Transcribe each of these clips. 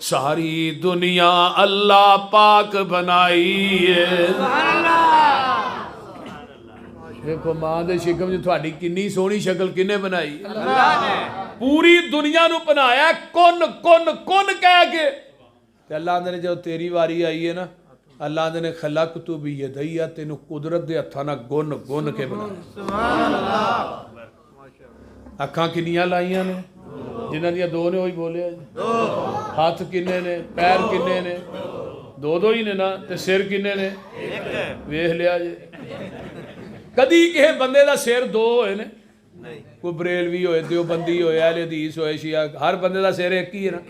सारी दुनिया अल्लाह पाक बनाई है। देखो मां दे शिकम च तुहाडी किन्नी सोहनी शक्ल किन्ने बनाई? अल्लाह ने। पूरी दुनिया नू बनाया कुन कुन कुन कह के। ते अल्लाह ने जो तेरी वारी आई है ना, अल्लाह ने खलक तू भी यदैया, तेनू कुदरत दे हत्थां नाल गुन गुन के बनाया। सुभान अल्लाह। अखां किन्नियां लाइयां ने? जिन्हां दियां दो ने वही बोलिया। हाथ किन्ने ने? पैर किन्ने ने? दो दो ही ने ना। ते सिर किन्ने ने? वेख लिया जे। कदी किसी बंदे का सिर दो होए ने? कोई बरेलवी होए, देवबंदी होए, अहले हदीस होए, शिया, हर बंदे का सिर एक ही है ना।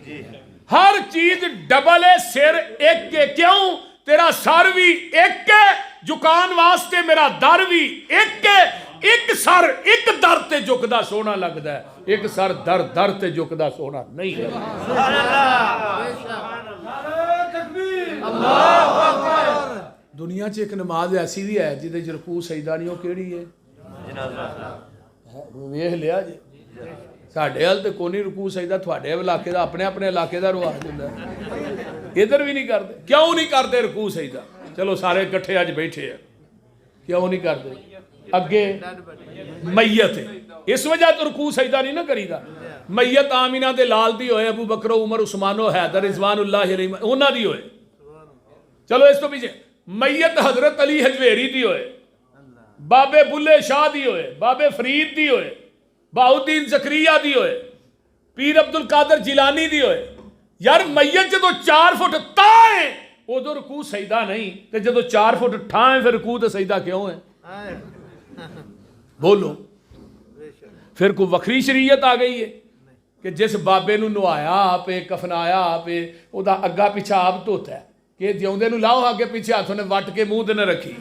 हर चीज डबल है, सिर एक है। क्यों? तेरा सर भी एक है, झुकान वास्ते मेरा दर भी एक है। एक सर एक दर ते झुकदा सोहना लगदा है, एक सर दर दर ते झुकदा सोहना नहीं लगदा। दुनिया च एक नमाज ऐसी भी है जिहदे च रुकू सजदा नहीं, वो केड़ी है? वेख लिया जी। साडे हल तो कोई रुकू सजदा, तुहाडे इलाके का अपने अपने इलाके का रिवाज हुंदा, इधर भी नहीं करते। क्यों नहीं करते रुकू सजदा? चलो सारे इकट्ठे अज बैठे हैं, क्यों नहीं करते? अगे मैयत है, इस वजह तो रुकू सजदा नहीं ना करीदा। मैयत आमीना दे लाल दी होए, अबू बकर उमर उस्मानो हैदर रिजवानुल्लाह अलैहि उन्हां दी होए, चलो इस तो पीछे मैयत हजरत अली हजवेरी दी होए, बाबे बुल्ले शाह दी होए, बाबे फरीद दी होए, बाउद्दीन जकरिया दी होए, पीर अब्दुल कादर जिलानी दी होए। यार मैयत जो 4 फुट ताए उदो रुकू सजदा नहीं, तो जो 4 फुट ठाए फिर रुकू तो सजदा क्यों है? बोलो। फिर कोई वखरी शरीयत आ गई है कि जिस बाबे नू नवाया आपे, कफनाया आपे, उदा अग्गा पिछा आप धोता है कि जिउंदे नू लाओ अगे पीछे हाथ ने वट के मूँह ते न रखी।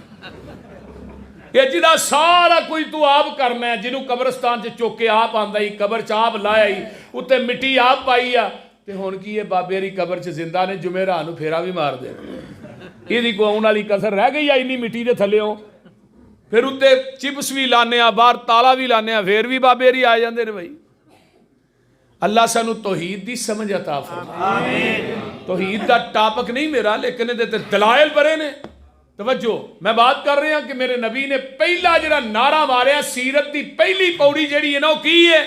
ये जिदा सारा कुछ तू आप करना है, जिन्हों कब्रस्तान च चुक के आप आंदा ही, कबर च आप लाया ही, उत्ते मिट्टी आप पाई आ, ते हुण की ये बाबे दी कबर च जिंदा ने जुमेराह नू फेरा भी मार दे। इहदी कोई आउण वाली कसर रह गई है इन्नी मिट्टी दे थल्लेओं? फिर उत्ते चिप्स भी लाने आ, बाहर ताला भी लाने आ, फिर भी बाबे री आ जांदे ने। भाई अल्लाह सानू तौहीद दी समझ अता फरमाए। तौहीद दा टॉपिक नहीं मेरा, लेकिन इहदे ते दलाइल बड़े ने। तवज्जो, मैं बात कर रहा कि मेरे नबी ने पहला जिहड़ा नारा मारिया, सीरत दी पहली पौड़ी जिहड़ी है ना, वो की है?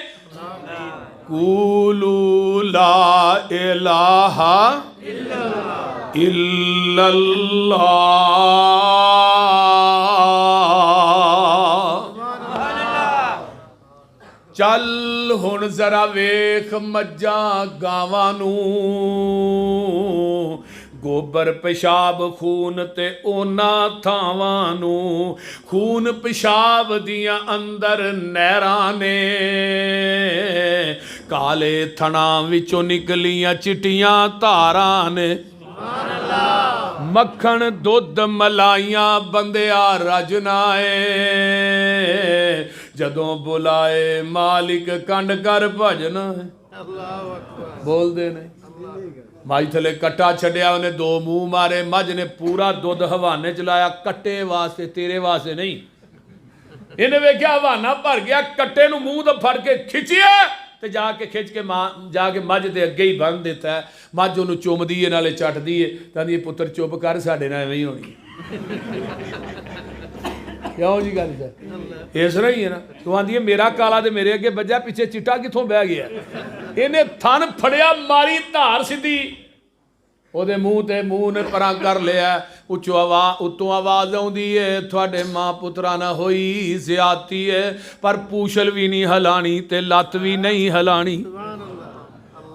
कूलू ला इलाहा इल्लल्लाह। चल हुण जरा वेख मज्जां गावां नू, गोबर पेशाब खून ते ओना थावां नू, खून पेशाब दियां अंदर नहरां ने, काले थणा विचों निकलियां चिट्टियां धारां ने, मक्खण दुध मलाइयां बंदिया रजना है, जदों बुलाए मालिक कंड कर भजना है। बोल दे नहीं। मझ थले कट्टा छड्या, उन्हें 2 मूँह मारे, मझ ने पूरा दुध हवाने च लाया, कट्टे वास्ते, तेरे वास्ते नहीं। इन्हें वेख्या हवाना भर गया, कट्टे नूं मूँह तो फड़ के खिंचिया ते जाके खिंच के जाके मझ के अगे ही बन दिता है। मझ उन्होंने चुमदी है, नाले चटदी है, कहती पुत्र चुप कर, साडे नाल एवें ही होनी। क्यों जी गल सर इस तरह ही है ना। तू आंदी है मेरा काला तो मेरे अगे बजा, पिछे चिट्टा कितों बह गया? इन्हें थन फड़िया, मारी धार सीधी, ਉਹਦੇ ਮੂੰਹ ਤੇ ਮੂੰਹ ਨੇ ਪਰਾਂ कर लिया। ਉੱਤੋਂ आवाज़ आउंदी है, ਤੁਹਾਡੇ मां पुत्रा ना होई ज़्यादती है, पर पूछल भी नहीं हिलानी ते लत्त भी नहीं हिलानी।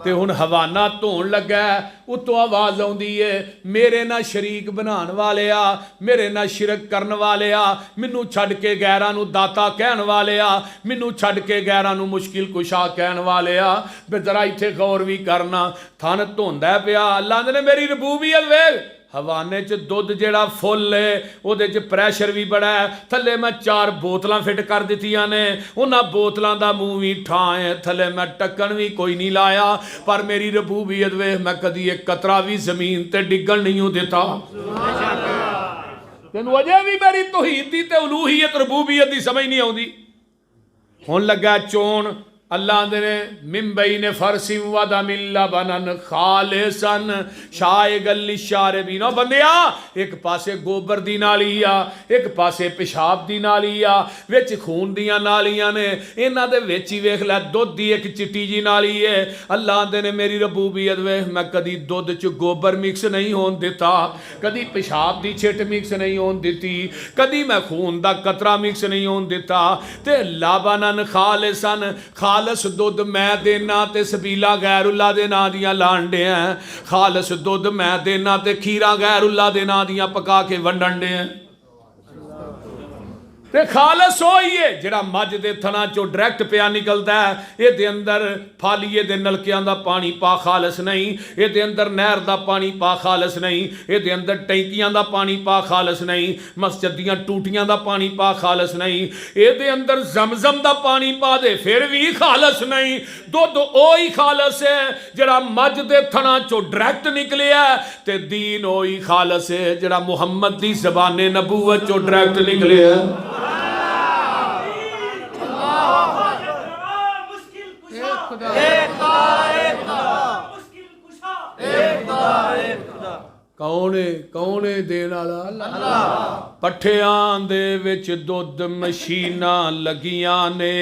ते हुण हवाना धोण लगा, उत्तों आवाज़ आउंदी है, मेरे ना शरीक बनाण वाले आ, मेरे ना शिरक करन वाले आ, मैनू छड्ड के गैरां नू दाता कहण वाले आ, मैनू छड्ड के गैरां नू मुश्किल कुशा कहण वाले आ। वे जरा इत्थे गौर भी करना, थन धोंदा पिया, अल्लाह ने मेरी रबूबियत वेख। हवाने च दुध जिहड़ा फुल है, उहदे च प्रैशर भी बड़ा है, थले मैं 4 बोतलां फिट कर दित्तियां ने, उन्हां बोतलां दा मूँह भी ठा है, थले मैं टक्कन भी कोई नहीं लाया, पर मेरी रबूबियत वेख, मैं कदी एक कतरा भी जमीन ते डिगण नहीं दिता। तैनूं अजे भी मेरी तौहीद दी ते उलूहियत रबूबियत दी समझ नहीं आउंदी। हुण लगा चोण अल्लाह आंदे ने मिम्बई ने फरसिम वादा मिल्ला बनन खालिसन शायगल लिशारबीन। बंदिया एक पासे गोबर दी नाली आ, एक पासे पेशाब दी नाली आ, विच खून दियां नालियां ने, इन्हां दे विच ही वेख लै दुध दी एक चिट्टी जी नाली है। अल्लाह आंदे ने मेरी रबूबियत वेख, मैं कदी दुध च गोबर मिक्स नहीं होन दिता, कदी पेशाब दी छिट मिक्स नहीं होन दिती, कदी मैं खून दा कतरा मिक्स नहीं होन दिता। ते लाबनन खालिसन खालस दुध मैं देना ते सबीला गैरुल्ला दे नां दियां लांडे हैं, खालस दुध मैं देना ते खीरा गैरुल्ला दे नां दियां पका के वंडन दे हैं। ते खालस होई है जिहड़ा मझ दे थना चो डायरैक्ट पिया निकलदा है, इहदे अंदर फालिए दे नलकियां दा पानी पा खालस नहीं, इहदे अंदर नहर दा पानी पा खालस नहीं, इहदे अंदर टैंकियां दा पानी पा खालस नहीं, मस्जिद दियां टूटियां दा पानी पा खालस नहीं, इहदे अंदर जमजम दा पानी पा दे फिर भी खालस नहीं। दुध ओही खालस है जिहड़ा मझ दे थना चो डायरैक्ट निकलिया, ते दीन ओही खालस है जिहड़ा मुहम्मद दी ज़बाने नबूवत चो डायरैक्ट निकलिया। कौन है देने वाला? अल्लाह। पट्ठियां दे विच दुध मशीनां लगियां ने,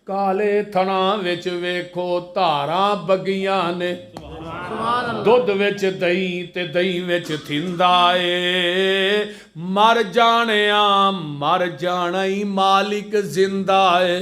काले थणा विच वेखो धारां बगियां ने, दुध विच दही ते दही विच थिंदा ए, मर जाना ही मालिक जिंदा है।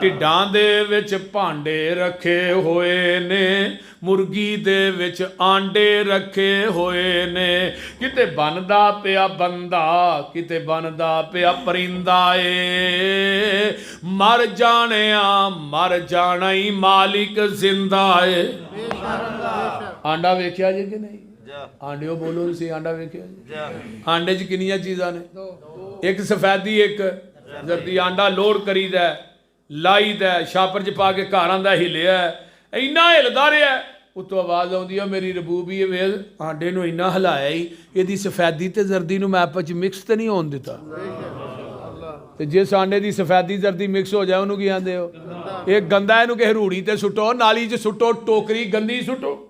ढिड्डां दे विच भांडे रखे होए ने, मुर्गी दे विच आंडे रखे होए ने, किते बनदा पिया बंदा, किते बनदा पिया परिंदा ए, मर जाना ही मालिक जिंदा है। आंडा वेख्या जे कि नहीं? आंडे बोलो सी, आंडा वेख्या जी? आंडे च किनियां चीज़ां ने? एक सफेदी एक जर्दी। आंडा लोड करीदा लाईदा छापर च पा के घर आंदा हिलिया, इन्ना हिलदा रहा, उत्तों आवाज़ आउंदी है मेरी रबूबी वे आंडे नूं इन्ना हिलाया ही, इहदी सफेदी ते जर्दी नूं मैं आपस च मिक्स तो नहीं होण दिता। ते जिस आंडे की सफेदी जर्दी मिक्स हो जाए उन्होंने की आंदे हो? एक गंदा इहनूं किसी रूड़ी ते सुट्टो, नाली च सुट्टो, टोकरी गंदी सुट्टो।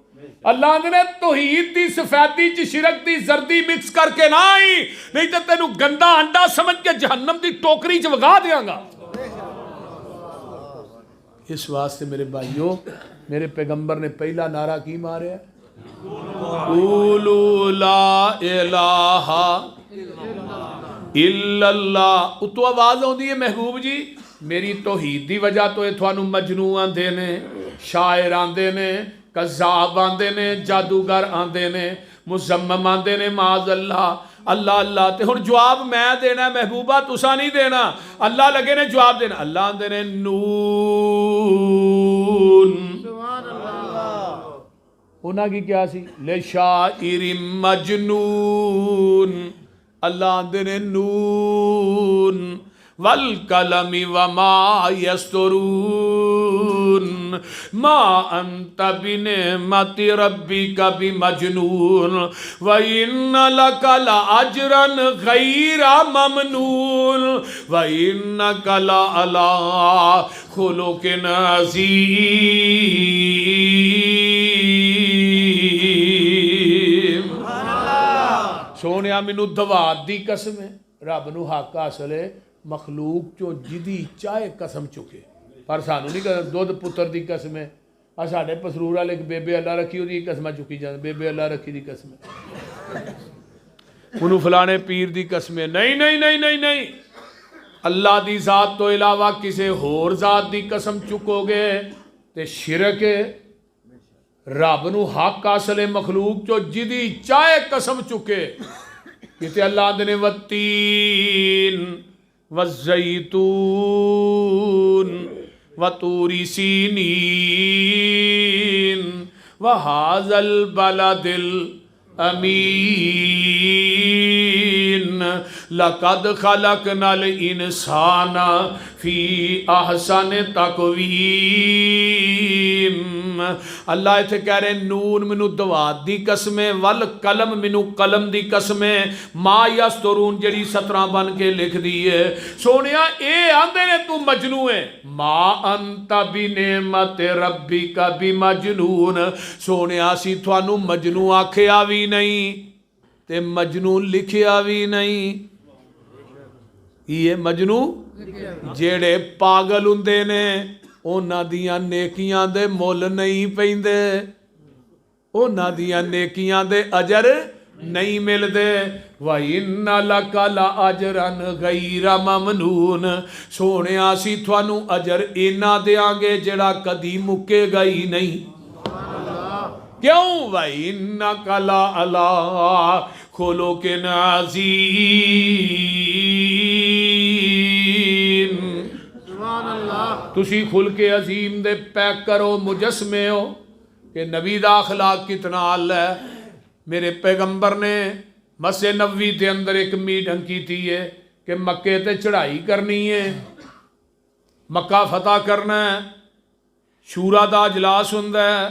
अल्लाह ने तौहीद दी सफेदी च शिरक दी जर्दी मिक्स करके ना आई, नहीं तो तेनू गंदा अंडा समझ के जहन्नम दी टोकरी च वगा देंगा। इस वास्ते मेरे भाइयों, मेरे पैगंबर ने पहला नारा की मारिया? क़ूलू ला इलाहा इल्लल्लाह। उतो आवाज़ आउंदी है महबूब जी मेरी तौहीद दी वजह तो थानू मजनू आंदे ने, शायर आंदे ने, कज़ाब आंदे ने, जादूगर आंदे ने, मुज़म्मम आंदे ने, माज़ अल्लाह अल्लाह अल्लाह। तो हुण जवाब मैं देना महबूबा, तुसा नहीं देना। अल्लाह लगे ने जवाब देना। अल्लाह आंदे ने नून, उन्हां की क्या सी? ले शाइरिम मजनून। अल्लाह आंदे ने नून वल कलमी वमा यस्तुरून मा अंत बिनिअमति रब्बिका बिमजनून व इन्न लका लअज्रन गैरा ममनून व इन्नका लअला खुलुकिन अज़ीम। सोनिया मैनू दवात दी कसम है, रब नू हक हासिल है मखलूक चो जिदी चाहे कसम चुके, पर सानू नहीं कहते दुध पुत्र की कसम है। आ साढ़े पसरूर वाले एक बेबे अल्लाह रखी वो कसम चुकी जाती, बेबे अल्लाह रखी की कसम है, उन्होंने फलाने पीर की कसम है। नहीं नहीं नहीं नहीं नहीं, अल्लाह की जात तो इलावा किसी होर जात की कसम चुकोगे तो शिरक है। रब नू हक हासिल है मखलूक चो जिदी चाहे कसम चुके। किते अल्लाह ने वत्तीन वज़ैतून वतूरी सीनीन वहाज़ल बलदिल अमीन लक़द ख़लक़नल इंसाना फ़ी अहसन तक़वीम। अल्लाह इत्थे कह रहे नून मैनू दवात दी कसम है, वल कलम मैनू कलम दी कसम है, मा यस्तरून जड़ी 17 बन के लिख दी है। सोनिया ये आंदे ने तू मजनू है, मा अंता बि नेमत रब्बी का भी मजनून। सोनिया सी थानू मजनू आखिया भी नहीं ते मजनू लिखिया भी नहीं। ये मजनू जेड़े पागल हुंदे ने उन्हां दियां नेकियां दे मुल नहीं पैंदे, उन्हां दियां नेकियां दे अजर नहीं मिलते। व इन्ना लका ला अजरन गैरा ममनून। सोने असी थानू अजर इना देंगे जड़ा कदी मुकेगा ही नहीं। क्यों? व इन्ना कला अला खोलो के नाज़ीम। तुसी खुल के अजीम दे पैक करो मुजस्मे हो कि नबी दा अखलाक कितना आला है। मेरे पैगंबर ने मस्जिद नबवी के अंदर एक मीटिंग की थी है कि मक्के ते चढ़ाई करनी है, मक्का फतह करना है, शूरा दा अजलास हुंदा है।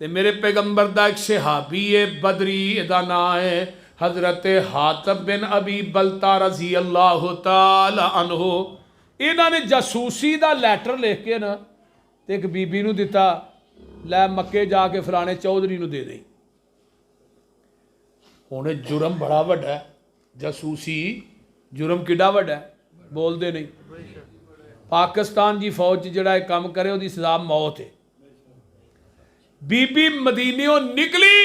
ते मेरे पैगंबर दा एक सहाबी है बदरी दा नाम है हजरत हातिब बिन अबी बलता रजी अल्लाह तआला अन्हु। इन्हां ने जासूसी दा लैटर लिख के ना ते एक बीबी नूं दिता, लै मक्के जाके फलाने चौधरी नूं दे दें। हुण जुर्म बड़ा वड्डा है, जासूसी जुर्म किड्डा वड्डा है, बोलते नहीं। पाकिस्तान की फौज जिहड़ा काम करे उसकी सज़ा मौत है। बीबी मदीनियों निकली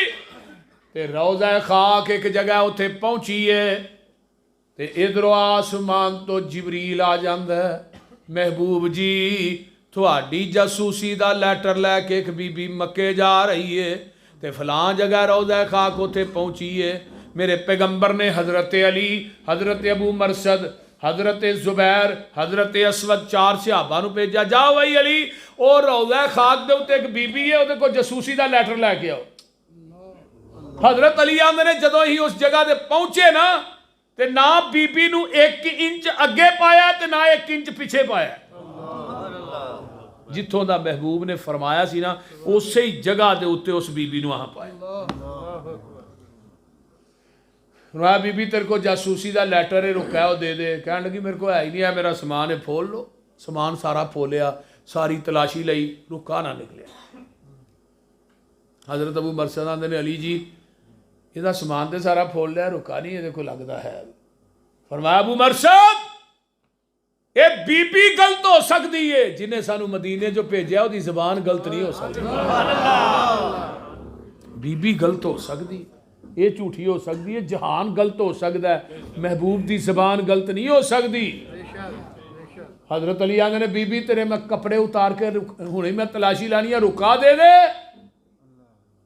ते रोज़ा खाक एक जगह उत्थे पहुंची है ते इधरों आसमान तो जिबरील आ जांदा है, महबूब जी तुहाडी जासूसी दा लैटर लैके एक बीबी मक्के जा रही है ते फलां जगह रोज़ा खाक उत्थे पहुंची है। मेरे पैगंबर ने हज़रत अली, हज़रत अबू मरसद, हज़रत ज़ुबैर, हज़रत असवद 4 सहाबा नूं भेजा, जाओ भाई अली और रोज़ा खाक दे उत्ते एक बीबी है उहदे कोल जासूसी दा लैटर लैके आओ। हज़रत अली आंदे ने जदों ही उस जगह ते पहुंचे ना ते ना बीबी नूं 1 इंच अगे पाया ते ना 1 इंच पिछे पाया। जिथों दा महबूब ने फरमाया सी ना उस ही जगह दे उत्ते उस बीबी नूं आ पाया। ना बीबी तेरे को जासूसी दा लैटर है रुका वो दे दे। कहन लगी मेरे को है ही नहीं है, मेरा समान है फोल लो। समान सारा फोलिया, सारी तलाशी लई, रुका ना निकलिया। हज़रत अबू मरसद आंदे ने अली जी ਇਹਦਾ समान तो सारा फोल लिया, रुका नहीं ये को लगता है। फरमाया अबू मरसद ये बीबी गलत हो सकती है, जिन्हें सानू मदीने जो भेजा उसकी जबान गलत नहीं हो सकती। बीबी गलत हो सकती, ये झूठी हो सकती है, जहान गलत हो सकता है, महबूब की जबान गलत नहीं हो सकती। हजरत अली आंदे ने बीबी तेरे मैं कपड़े उतार के हुणे मैं तलाशी लानी है, रुका दे दे।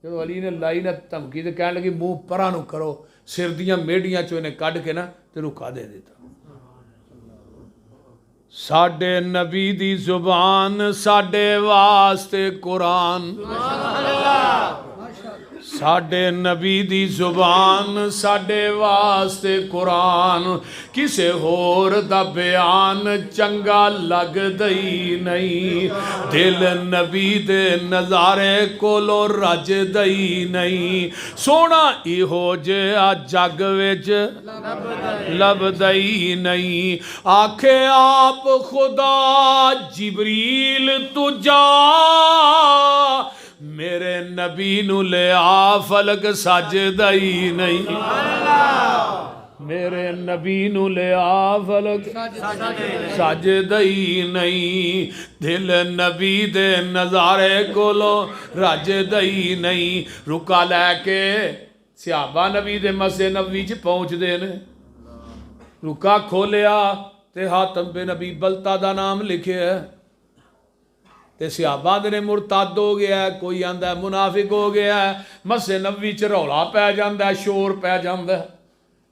जो अली ने लाई ना धमकी तो कह लगी मूँह परा नूं करो, सिर दियां मेढ़ियां चों इन्हें कढ़ के ना ते रुका दे देता। साडे नबी दी जुबान साडे वास्ते कुरान, साडे नबी दी जुबान साडे वास्ते कुरान, किसे होर दा बयान चंगा लगदा ही नहीं। दिल नबी दे नज़ारे कोलों रजदा ही नहीं। सोना इहो जिहा जग विच लभदा ही नहीं। आखे आप खुदा जिबरील तू जा, मेरे नबी नू ले आ फलक सजदा ही नहीं। मेरे नबी नू ले आ फलक सजदा ही नहीं। दिल नबी दे नज़ारे कोलों रजदा ही नहीं। रुका लैके सहाबा नबी दे मस्जिद नबवी च पहुंचदे ने। रुका खोलिया ते हातिब बिन अबी बलता दा नाम लिखिया ते सहाबा ने मुरतद हो गया, कोई आंदा मुनाफिक हो गया। मस्जिद नबवी च रौला पै जांदा, शोर पै जांदा।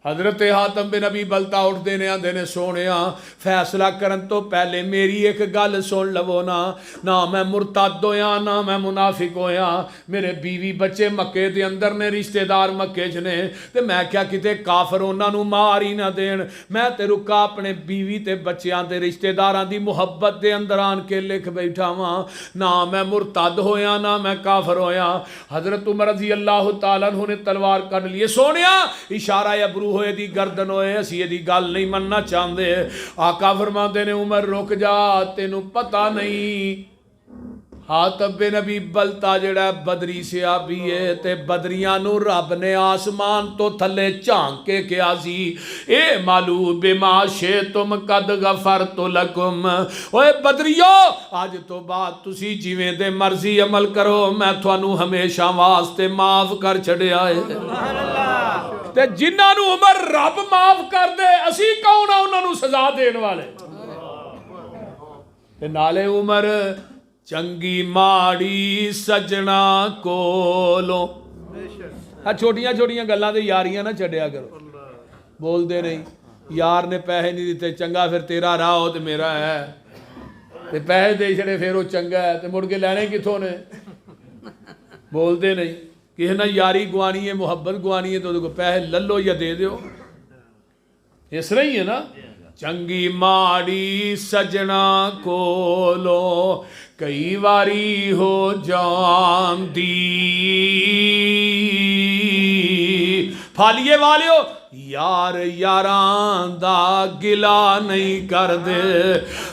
हजरत हातम बिन अबी बलता उठते ने आंदे ने सोहणिया फैसला करन तो पहले मेरी एक गल सुन लवो ना मैं मुरतद होया ना मैं मुनाफिक होया। मेरे बीवी बच्चे मक्के दे अंदर ने, रिश्तेदार मक्के च ने, ते मैं क्या किते काफर उन्हां नूं मार ही ना देण। मैं ते रुका अपने बीवी ते बच्चियां ते रिश्तेदारां दी मुहब्बत दे अंदर आन के लिख बैठा वां। ना मैं मुरतद होया ना मैं काफर होया। हजरत उमर रज़ी अल्लाह तआला अन्हु ने तलवार कढ ली। सोहणिया इशारा अबरू होए दी गर्दन होए, असीं इहदी गल नहीं मनना चाहते। आका फरमाते ने उमर रुक जा, तेनू पता नहीं हातम बिन अबी बलता जिहड़ा बदरी सियाबी है ते बदरियां नूं रब ने आसमान तो थले झांक के कहा सी ए मालू बिमा शे तुम कद गफरतु लकुम। ओए बदरियो अज तो बाद तुसी जिवें दे मर्जी अमल करो, मैं तुहानू हमेशा वास्ते माफ कर छड़िया है। ते जिन्हां नूं उमर रब माफ कर दे, असी कौन आ उन्हां नूं सजा देण वाले। ते नाले उमर चंगी माड़ी सजना कोलों, छोटियां छोटियां गल्लां ते यारियां ना छड्डिया करो। बोलते नहीं यार ने पैसे नहीं दिते, चंगा फिर तेरा राह हो ते मेरा है, ते पैसे दे छड़े फिर वो चंगा है, ते मुड़ के लैने किथों ने। बोलते नहीं किसी ने यारी गुआनी है, मुहब्बत गुआनी है, तो उसको पैसे ले लो या दे दो। इस तरह ही है ना। चंगी माड़ी सजना कोलो कई वारी हो जांदी। फालिए वालियो यार यारां दा गिला नहीं कर दे,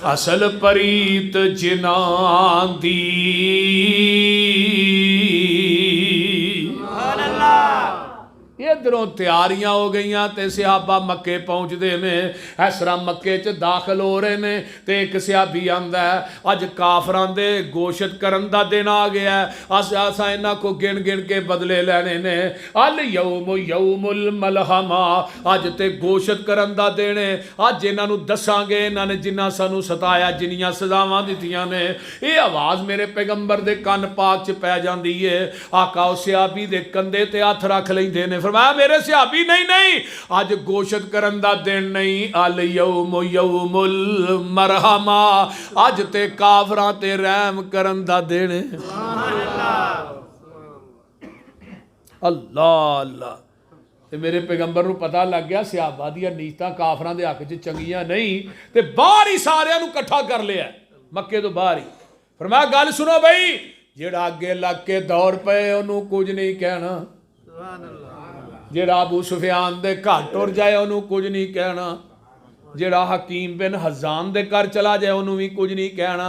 असल परीत जिनां दी। इधरों तैयारियां हो गई ते सिहाबा मक्के पहुंचते ने। इस तरह मक्के च दाखिल हो रहे ने ते एक सिहाबी आंदा है अज काफरां दे गोशत करन दा दिन आ गया है, असां इन्हां को गिन गिन के बदले लैने ने। अल यौम यौमुल मलहमा, अज ते गोशत करन दा दिन है। अज इन्हां नूं दसांगे इन्हां ने जिन्ना सानू सताया, जिन्नियां सजावां दित्तियां ने। ये आवाज़ मेरे पैगंबर दे कन पाक च पै जांदी है। आका उस सिहाबी दे कंधे ते हथ रख लैंदे ने। फरमाया मेरे सिहाबी नहीं नहीं, अज गोशत करन दा दिन नहीं, अल यौम यौमुल मरहमा, अज ते काफरां ते रहम करन दा दिन। अल्लाह अल्लाह। ते मेरे पैगंबर नूं पता लग गया सिहाबा दियां नीयतां काफरां दे हक च चंगियां नहीं, ते बाहर ही सारियां नूं इकट्ठा कर लिया मक्के तो बाहर ही। फरमाया गल सुनो बई, जेड़ा अगे लग के दौड़ पए उन्होंने कुछ नहीं कहना, जेड़ा अबू सुफियान दे घर टुर जाए उन्होंने कुछ नहीं कहना, जेड़ा हकीम बिन हजान दे घर चला जाए उन्होंने भी कुछ नहीं कहना,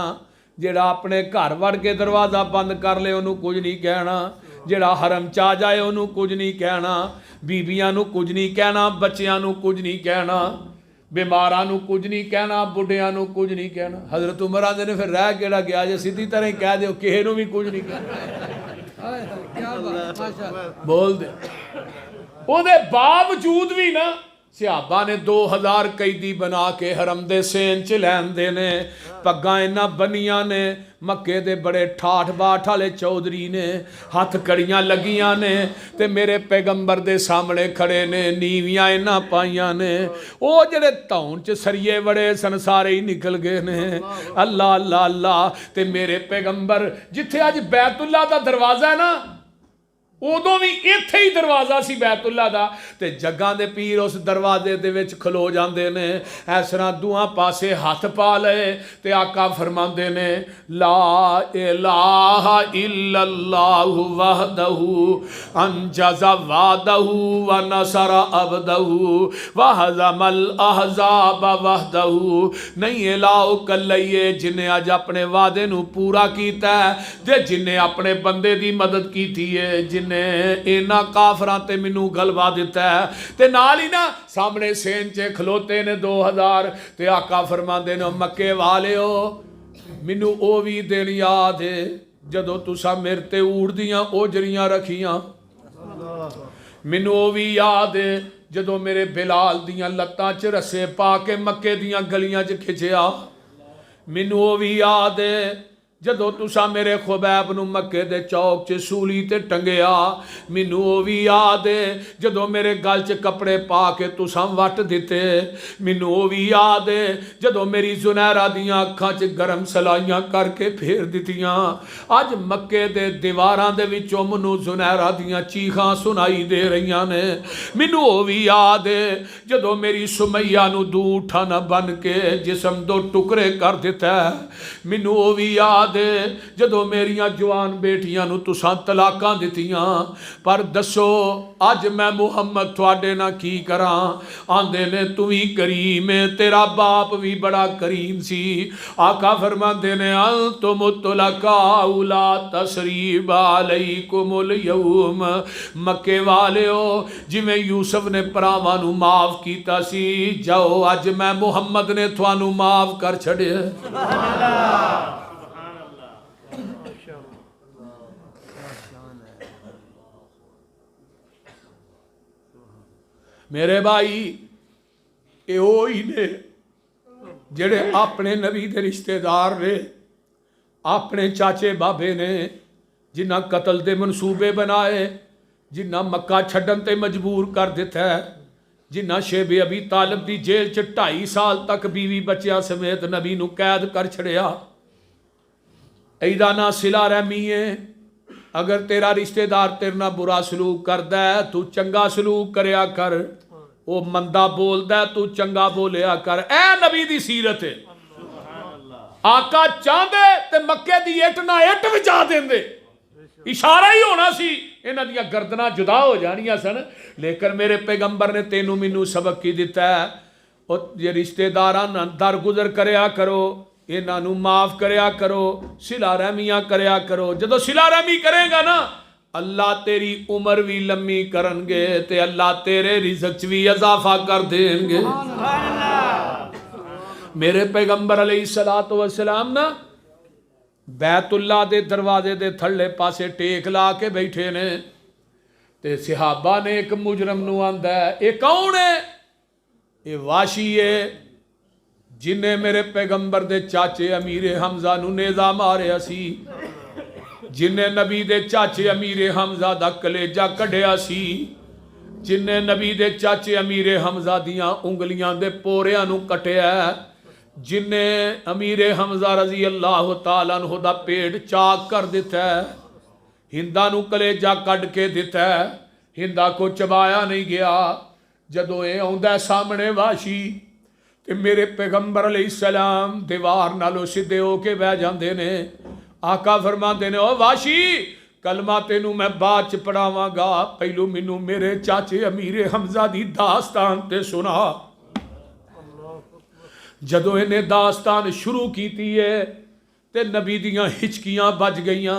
जेड़ा अपने घर वड़ के दरवाज़ा बंद कर ले उन्होंने कुछ नहीं कहना, जेड़ा हरम चा जाए उन्होंने कुछ नहीं कहना, बीबियां नूं कुछ नहीं कहना, बच्चियां नूं कुछ नहीं कहना, बीमारां नूं कुछ नहीं कहना, बुढ़ियां नूं कुछ नहीं कहना। हजरत उमर आंदे ने फिर रह केड़ा गया जे सीधी तरह ही कह दो किसी नूं भी कुछ नहीं कहना। बोल दे। ਉਹਦੇ बावजूद भी ना सिहाबा ने 2000 कैदी बना के हरम दे सेन च लैंदे ने। पग्गां इन्हां बनियां ने, मक्के दे बड़े ठाठ बाट वाले चौधरी ने, हथ कड़ियां लगियां ने, ते मेरे पैगंबर दे सामने खड़े ने, नीवियां इन्हां पाइयां ने। वो जेड़े धौन च सरिये बड़े सन सारे ही निकल गए ने। अल्लाह अल्लाह अल्लाह। ते मेरे पैगंबर जिथे अज बैतुल्ला दा दरवाज़ा है ना, उदों भी इत्थे ही दरवाज़ा सी बैतुल्ला दा, ते जग्गां दे पीर उस दरवाजे दे विच खलो जांदे ने। इस तरह दुआं पासे हथ पा लए ते आका फरमांदे ने ला इलाहा इल्लल्लाहु वहदहु अंजज़ा वादहु व नसर अब्दहु व हज़मल अहज़ाब वहदहु। नहीं इलाहो कल्लैये जिन्हें अज अपने वादे नूं पूरा कीता है, ते जिन्हें अपने बंदे दी मदद कीती है, जिन्हें इन्हां काफरां ते मैनू गलबा दिता है। ते नाल ही ना सामने सेन च खलोते ने 2000। ते आका फरमांदे ने मक्के वालिओ मैनू ओ भी दिन याद है जदों तुसां मेरे ते ऊठ दियां ओजरियां रखियां। मैनू ओ भी याद है जदों मेरे बिलाल दियां लत्तां च रस्से पा के मक्के दियां गलियां च खिंचिया। मैनू ओ भी याद है जदों तुसा मेरे खुबैब नूं मक्के दे चौक च सूली ते टंगिया, मैनू वो भी याद है जदों मेरे गल च कपड़े पा के तुसा वट दिते, मैनू वो भी याद है जदों मेरी जुनैरा दियां अखां च गरम सलाइयां करके फेर दितियां। अज मक्के दे दीवारां दे विचों मैनू जुनैरा दियां चीखां सुनाई दे रहीआं ने। मैनू वो भी याद है जदों मेरी सुमैया नूं दूठा न बन के जिसम दो टुकड़े कर दिता। मैनू वो भी याद जदों मेरिया जवान बेटियां नूं तुसां तलाकां दित्तियां। पर दसो अज मैं मुहम्मद तुहाडे नाल की करां? आंदे ने तू भी करीम है, तेरा बाप भी बड़ा करीम सी। आका फरमांदे ने अंतुम तुलकाउ ला तसरीब अलैकुमुल यौम। मक्के वालिओ जिवें यूसुफ ने भरावां नूं माफ कीता सी, जाओ अज मैं मुहम्मद ने तुहानूं माफ कर छड़िया। मेरे भाई ये ही ने जेड़े अपने नबी के रिश्तेदार ने, अपने चाचे बाबे ने जिन्ना कतल के मनसूबे बनाए, जिन्ना मक्का छड्डन ते मजबूर कर दिता है, जिन्ना शेबे अबी तालिब की जेल च 2.5 साल तक बीवी बच्चिया समेत नबी नूं कैद कर छड़िया। इहदा ना सिला रहमी है। अगर तेरा रिश्तेदार तेरे नाल बुरा सलूक करदा है, तू चंगा सलूक करया कर। वो मंदा बोलदा है, तू चंगा बोलिया कर। ए नबी दी सीरत है। आका चाहते ते मक्के दी इट ना इट विचा देंदे, इशारा ही होना सी, इन्हां दियां गर्दनां जुदा हो जानियां सन। लेकिन मेरे पैगंबर ने तेनू मैनू सबक की दिता है, जे रिश्तेदारां नाल दरगुजर करया करो, इन्हां नूं माफ करया करो, सिला रहमियां करया करो। जदों सिला रहमी करेगा ना, अल्लाह तेरी उम्र भी लम्मी करनगे ते अल्लाह तेरे रिज़्क़ च भी इजाफा कर देंगे। मेरे पैगंबर अलैहिस्सलातु वस्सलाम ना बैतुल्ला दे दरवाजे दे थल्ले पासे टेक ला के बैठे ने, ते सहाबा ने एक मुजरम नूं आंदा है, ये कौन है? ये वाशी है जिन्हें मेरे पैगंबर दे चाचे अमीर हमजा नूं नेज़ा मारिया सी, जिन्हें नबी दे चाचे अमीर हमजा दा कलेजा कढ़िया सी, जिन्हें नबी दे चाचे अमीर हमजा दियां उंगलियां दे पोरियां नूं कटिया, जिन्हें अमीर हमजा रजी अल्लाह तआला अन्हु दा पेट चाक कर दिता है, हिंदा नूं कलेजा कढ़ के दिता है, हिंदा को चबाया नहीं गया। जदों ये आउंदा सामने वाशी ते मेरे पैगंबर अलैहिस्सलाम दीवार नालों सीधे हो के बह जांदे ने। आका फरमाते ने, ओ वाशी कलमा तेनू मैं बाद च पढ़ावांगा, पहलू मैनू मेरे चाचे अमीर हमजा दी दास्तान ते सुना। जदों इन्हें दास्तान शुरू की है ते नबी दियां हिचकियां बज गईयां,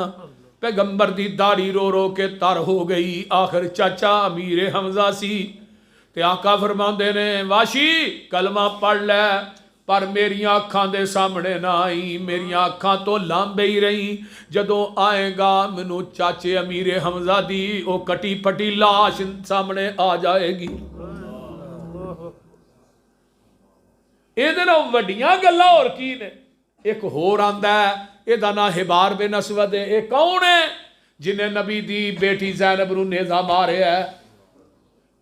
पैगंबर दी दाढ़ी रो रो के तर हो गई। आखिर चाचा अमीर हमजा सी ते आका फरमाते ने, वाशी कलमा पढ़ लै, पर मेरिया अखां दे सामने ना आई, मेरिया अखां तो लांबे ही रही। जदों आएगा मैनू चाचे अमीर हमजा दी वो कटी फटी लाश सामने आ जाएगी। ये वड्डियां गल्लां होर की ने। एक होर आंदा है, इहदा नाम हिबार बिन असवद है। ये कौन है? जिन्हें नबी दी बेटी ज़ैनब नूं नेज़ा मारिया है,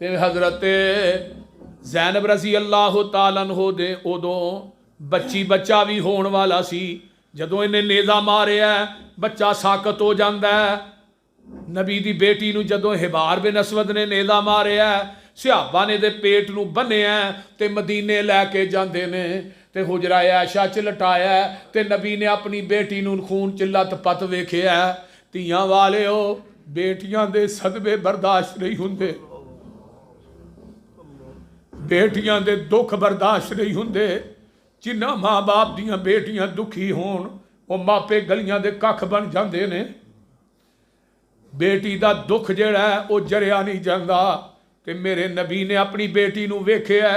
ते हजरत ज़ैनब रज़ी अल्लाह तआला अन्हो दे उदों बच्ची बच्चा भी होने वाला सी। जदों इन्हें नेज़ा मारिया बच्चा साकत हो जाता है। नबी दी बेटी नूं जदों हिबार बिन असवद ने नेज़ा मारिया, सहाबा ने दे पेट नूं बन्निया ते मदीने लैके जांदे ने ते हुजरा आयशा च लटाया ते नबी ने अपनी बेटी नूं खून च लत-पत वेखिया। धीआं वालिओ बेटियां दे सदमे बर्दाश्त नहीं हुंदे, बेटियां दे दुख बर्दाश्त नहीं हुंदे। जिन्ना माँ बाप दियां बेटियां दुखी होण वो मापे गलियां दे कख बन जांदे ने। बेटी दा दुख जिहड़ा है वो जरिया नहीं जांदा। ते मेरे नबी ने अपनी बेटी नूं वेखिया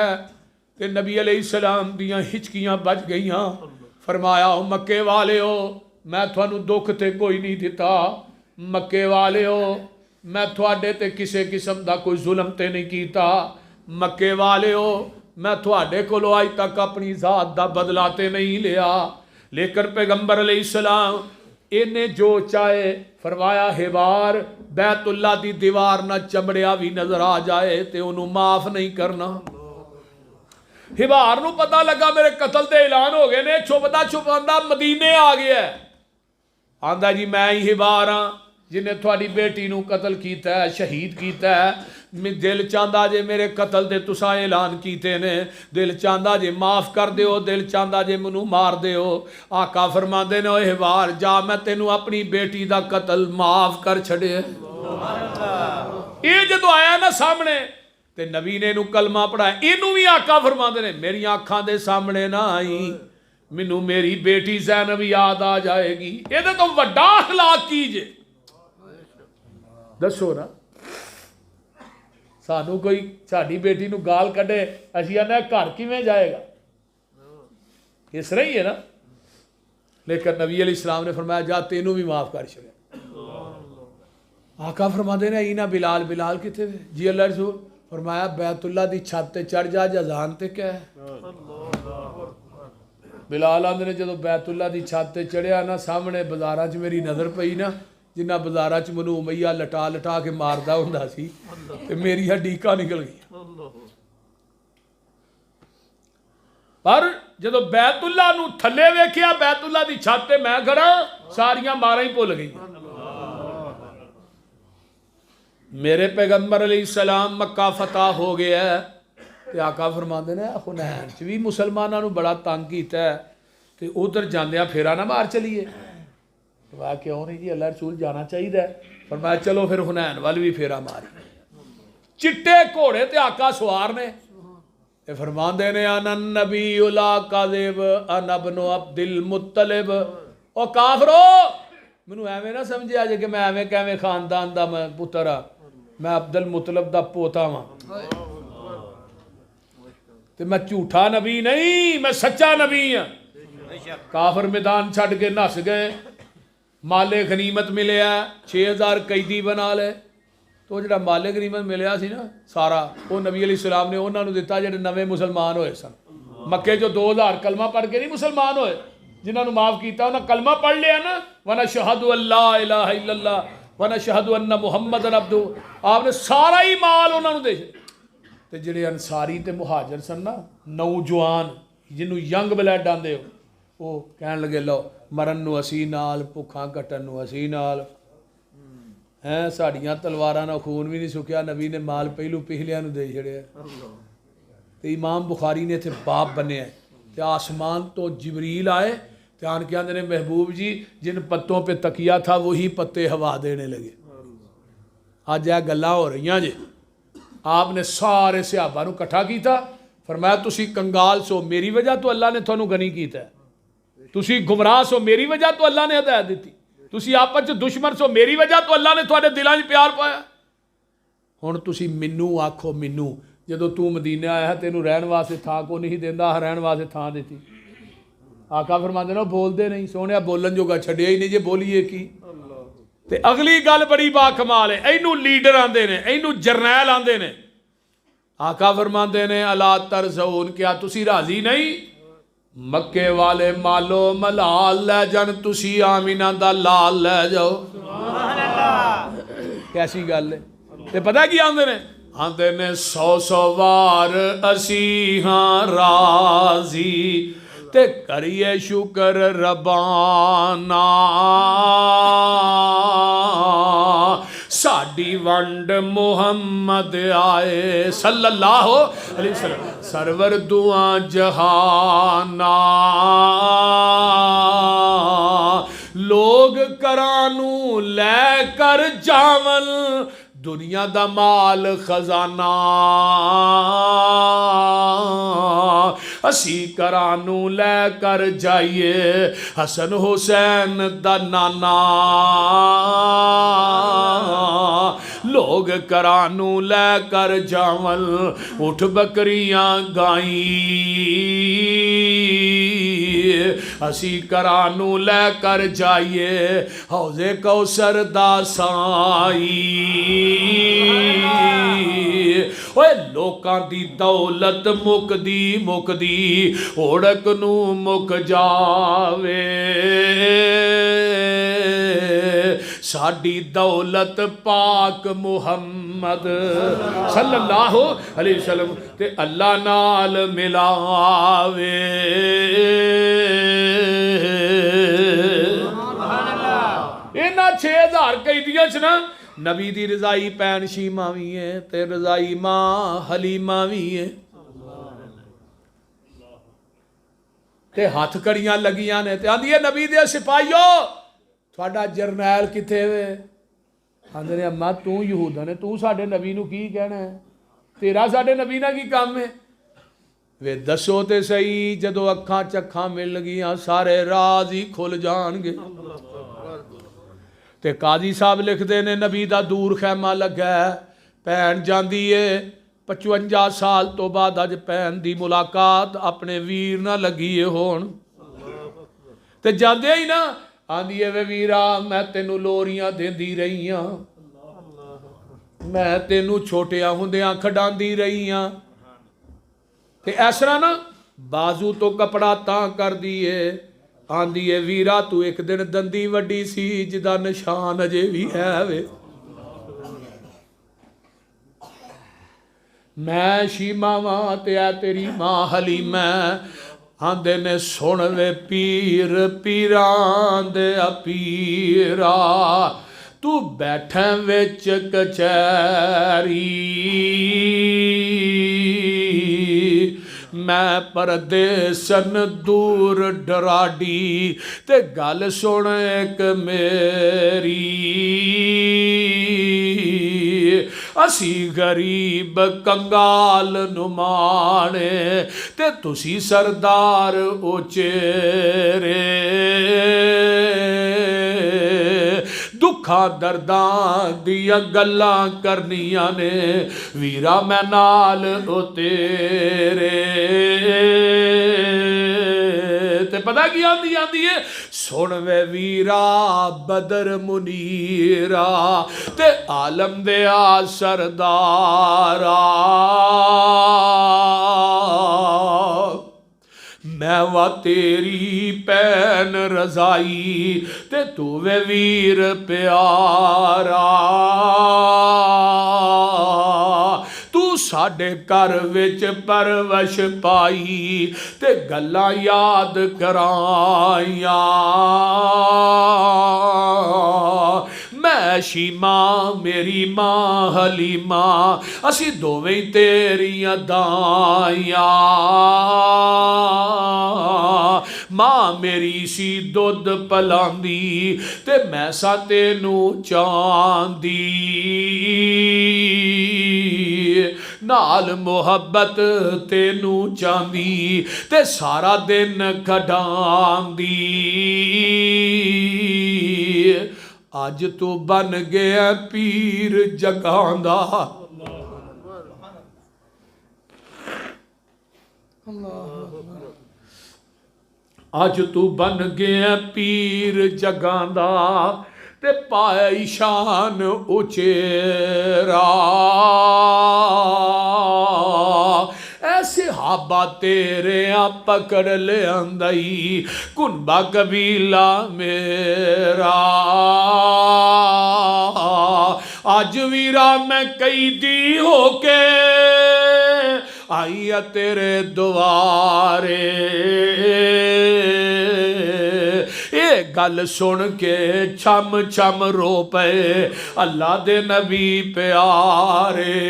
ते नबी अलैहिस्सलाम दियां हिचकियां बज गईयां। फरमाया, ओ मक्के वालिओ मैं तुहानूं दुख ते कोई नहीं दिता, मक्के वालिओ मैं तुहाडे ते किसी किस्म दा कोई जुल्म ते नहीं कीता, मक्के वालिओ मैं तुहाडे कोलों अज तक अपनी जात दा बदला ते नहीं लिया। लेकिन पैगंबर अलैहिस्सलाम इन्हें जो चाहे फरमाया हिबार बैतुल्ला दी दीवार ना चमड़िया भी नजर आ जाए तो उन्होंने माफ नहीं करना। हिबार नूं पता लगा मेरे कतल के ऐलान हो गए ने, छुपदा छुपांदा मदीने आ गया। आंदा जी मैं ही हिबार हाँ जिन्हें थोड़ी बेटी नूं कतल किया है, शहीद किया है। दिल चाहता जे मेरे कतल दे तुसा ऐलान कीते ने, दिल चाहता जे माफ कर दिओ, दिल चाहता जे मैनू मार दिओ। आका फरमांदे ने, ओए हिबार जा मैं तेनू अपनी बेटी दा कतल माफ कर छड़िया। ये जदों आया ना सामने ते नबी ने इनू कलमा पढ़ाया, इनू भी आका फरमांदे ने मेरिया अखां दे सामने ना आई, मैनू मेरी बेटी ज़ैनब याद आ जाएगी। ये तो वड्डा अखलाक की जे, दसो ना। सानू कोई साड़ी बेटी नू गाल कढ़े असीं आने घर किवें जाएगा, इस तरह ही है ना। लेकिन नबी अलैहि सलाम ने फरमाया जा तेनू भी माफ कर छड़िया। आका फरमाते ने ना बिलाल, बिलाल किथे जी अल्लाह रसूल? फरमाया बैतुल्ला दी छत ते चढ़ जा, अजान ते क्या है। बिलाल आंदे ने जदों बैतुल्ला दी छत ते चढ़िया ना, सामने बाजारां च मेरी नज़र पई ना, जिन्ना बाजारां च मैनू उमैया लटा लटा के मारदा हुंदा सी ते मेरी ਡੀਕਾਂ निकल गई। पर जदों बैतुल्ला नू थल्ले वेखिया, बैतुल्ला दी छत ते मैं खड़ा, सारियां मारां ही भुल गई। मेरे पैगंबर अलैहिस्सलाम मक्का फतह हो गया है ते आका फरमांदे ने हुनैन च भी मुसलमानां नू बड़ा तंग कीता है ते उधर जांदियां फेरा ना मार चलीए। फरमाया क्यों नहीं जी अल्लाह रसूल जाना चाहिए। फरमाया चलो फिर हुनैन वाल भी फेरा मारी। चिट्टे घोड़े ते आका सवार ने ते फरमांदे ने अनन नबी उला काज़िब अना इब्नु अब्दुल मुत्तलिब। ओ काफरो मैनू एवें ना समझिया जे कि मैं एवें कैवें खानदान दा मैं पुत्तर आ, मैं अब्दुल मुत्तलिब दा पोता वां ते मैं झूठा नबी नहीं, मैं सच्चा नबी हाँ। काफर मैदान छड़ के नस गए। माले गनीमत मिलिया 6000 कैदी बना ले। तो जो माले गनीमत मिलिया सी ना सारा, वो नबी अलैहि सलाम ने उन्होंने दिता जो नवे मुसलमान होए सन। मक्के जो 2000 कलमा पढ़ के नहीं मुसलमान होए, जिन्होंने माफ किया उन्हें कलमा पढ़ लिया ना, वना शहदु अल्लाह इलाहा इल्लल्लाह वना शहदु अन्ना मुहम्मदन अब्दु, आपने सारा ही माल उन्होंने दे। तो जोड़े अंसारी ते मुहाजर सन ना, नौजवान जिन्हों यंग ब्लैड आंदे हो, वो कहन लगे लो मरन नूं असी नाल, भुखा कट्टन नूं असी नाल हैं, साड़ियां तलवारां नाल खून भी नहीं सुक्या, नबी ने माल पहलू पिछलियां नूं दे छड़िया। तो इमाम बुखारी ने इत्थे बाप बने तो आसमान तो जिबरील आए तो आन के आंदे ने महबूब जी जिन पत्तों पे तकिया था वही पत्ते हवा देने लगे। अज यह गल्लां हो रही जे। आपने सारे सहाबा नूं इकट्ठा किया, फरमाया तुसी कंगाल सो मेरी वजह तो अल्लाह ने तुहानूं गनी कीता है, तुसी गुमराह सो मेरी वजह तो अल्लाह ने हदायत दी, तुसी आपस च दुश्मन सो मेरी वजह तो अल्लाह ने तुहाडे दिलां च प्यार पाया। हुण तुसी मैनू आखो, मैनू जदों तू मदीने आया तेनू रहन वास्ते थां को नहीं देंदा, रहन वास्ते थां देती। आका फरमांदे ने बोलते नहीं, सोहणिया बोलन जोगा छड्डिया ही नहीं, जे बोलीए की। ते अगली गल बड़ी बाकमाल है, इनू लीडर आंदे ने, इनू जरनैल आंदे ने। आका फरमांदे ने अला तरज़ऊन, क्या तुसी राजी नहीं मक्के वाले मालो मलाल लै जान, तुसी आमीना दा लाल लै जाओ। कैसी गल है। ते पता की आंदे ने, आंदे ने 100 वार असी हाँ राजी ते करिए शुक्र रबाना, साडी वंड मुहम्मद आए सल्लल्लाहु अलैहि वसल्लम, सरवर दुआ जहाना। लोग करानू लैकर जावन, दुनिया दा माल खजाना, असी करानू लैकर जाइए हसन हुसैन दा नाना। लोग करानू लैकर जावल, उठ बकरियां गाई, असी करानू लैकर जाइए हौजे कौसर दा साई। ओए लोकां दी दौलत मुकदी मुकदी ओड़क नू मुक जावे, साडी दौलत पाक मुहम्मद सल्लल्लाहु अलैहि वसल्लम ते अल्लाह नाल मिलावे। इन्हां 6000 कैदियां च ना नबी दी रजाई भैन शीमा भी है ते रजाई मां हलीमा भी है ते हथ कड़ियां लगियां ने ते आंदी है नबी दे सिपाहियो तुहाडा जरनैल किथे वे? आंदे ने अम्मा तू यहूदा ने तू साडे नबी नू की कहना है, तेरा साडे नबी नाल की काम है? वे दसो ते सही जदों अखां चखां मिल गईयां सारे राज ही खुल जाणगे। ते काजी साहब लिखते ने नबी दा दूर खैमा लगा भैन जांदी है 55 साल तो बाद अज भैन दी मुलाकात अपने वीर ना लगी है होण ते जांदे ही ना आंदी है वे वीरा मैं तेनू लोरियां देंदी रही हां, मैं तेनू छोटिया हुंदियां खडांदी रही हां ते इस तरह ना बाजू तो कपड़ा तां कर दिए आंदी है वीरा तू एक दिन दंदी वड्डी सी जिदा निशान अजे भी है वे। मैं शीमा वां ते ऐ तेरी मां हलीमा आंदे ने सुन वे पीर पीरां दे पीरा तू बैठे विच कचैरी मैं परदेसन दूर डराडी ते गल सुन एक मेरी असी गरीब कंगाल नुमाने ते तुसी सरदार उचेरे दुखा दर्दां दियां गल्लां करनियां ने वीरा मैं नाल ओ तेरे ते पता की आंदी आंदी है सुन वे वीरा बदर मुनीरा ते आलम दिया सरदारा मैं वा तेरी भैन रजाई ते तू वे वीर प्यारा तू साडे घर विच परवश पाई ते गल्लां याद कराइयां मैं शीमा मेरी मां हलीमा असी दोवें तेरियां दाइयां मां मेरी सी दुध पलांदी ते मैं सा तेनू चांदी नाल मुहब्बत तेनू चांदी ते सारा दिन कढांदी अज तू बन गया पीर जगांदा अज तू बन गया पीर जगांदा ते पाई शान उचेरा ऐसे हाबा तेरे पकड़ ले आंदई कुनबा कबीला मेरा अज वीरा मैं कैदी होके आई तेरे द्वारे ये गल सुन के छम छम रो पे अल्लाह दे नबी प्यारे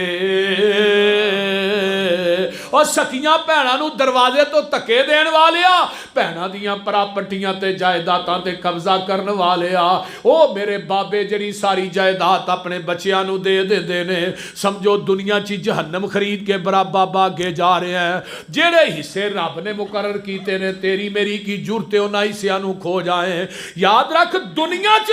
और सखियां भैणां नूं दरवाजे तो धक्के देण वालिया भैणां दियां प्रापर्टियां ते जायदातां ते कब्जा करन वालिया ओ मेरे बाबे जिहड़ी सारी जायदाद अपने बच्चियां नूं दे दिंदे ने समझो दुनिया च जहन्नम खरीद के बड़ा बाबा अगे जा रहे हैं जेड़े हिस्से रब ने मुकर्रर कीते ने तेरी मेरी की जुरते उन्हां हिस्सियां नूं खो जाए याद रख दुनिया च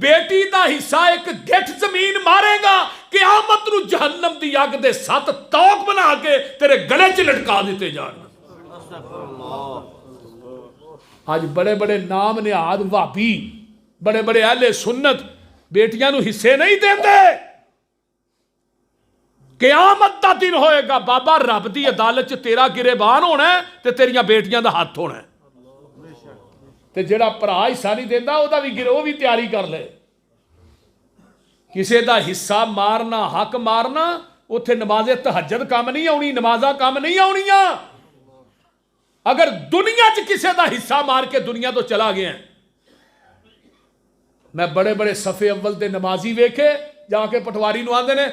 बेटी दा हिस्सा एक गिठ जमीन मारेगा क़यामत नूं जहन्नम दी अग दे 7 तौक बना के तेरे गले च लटका दिते जाण। आज बड़े बड़े नाम निहाद वाबी बड़े बड़े अहले सुन्नत बेटियां नूं हिस्से नहीं देंदे। क़यामत दा दिन होएगा बाबा रब दी अदालत च तेरा गिरेबान होना है ते तेरियां बेटियां दा हथ होना है ते जेड़ा भरा हिस्सा नहीं देंदा ओहदा भी गिरोह भी तैयारी कर ले किसी का हिस्सा मारना, हक मारना, उत्थे नमाजे तहज्जुद काम नहीं आनी, नमाजा काम नहीं आउणियां। अगर दुनिया च किसी का हिस्सा मार के दुनिया तो चला गया। मैं बड़े बड़े सफे अव्वल के नमाजी वेखे जाके पटवारी नूं आंदे ने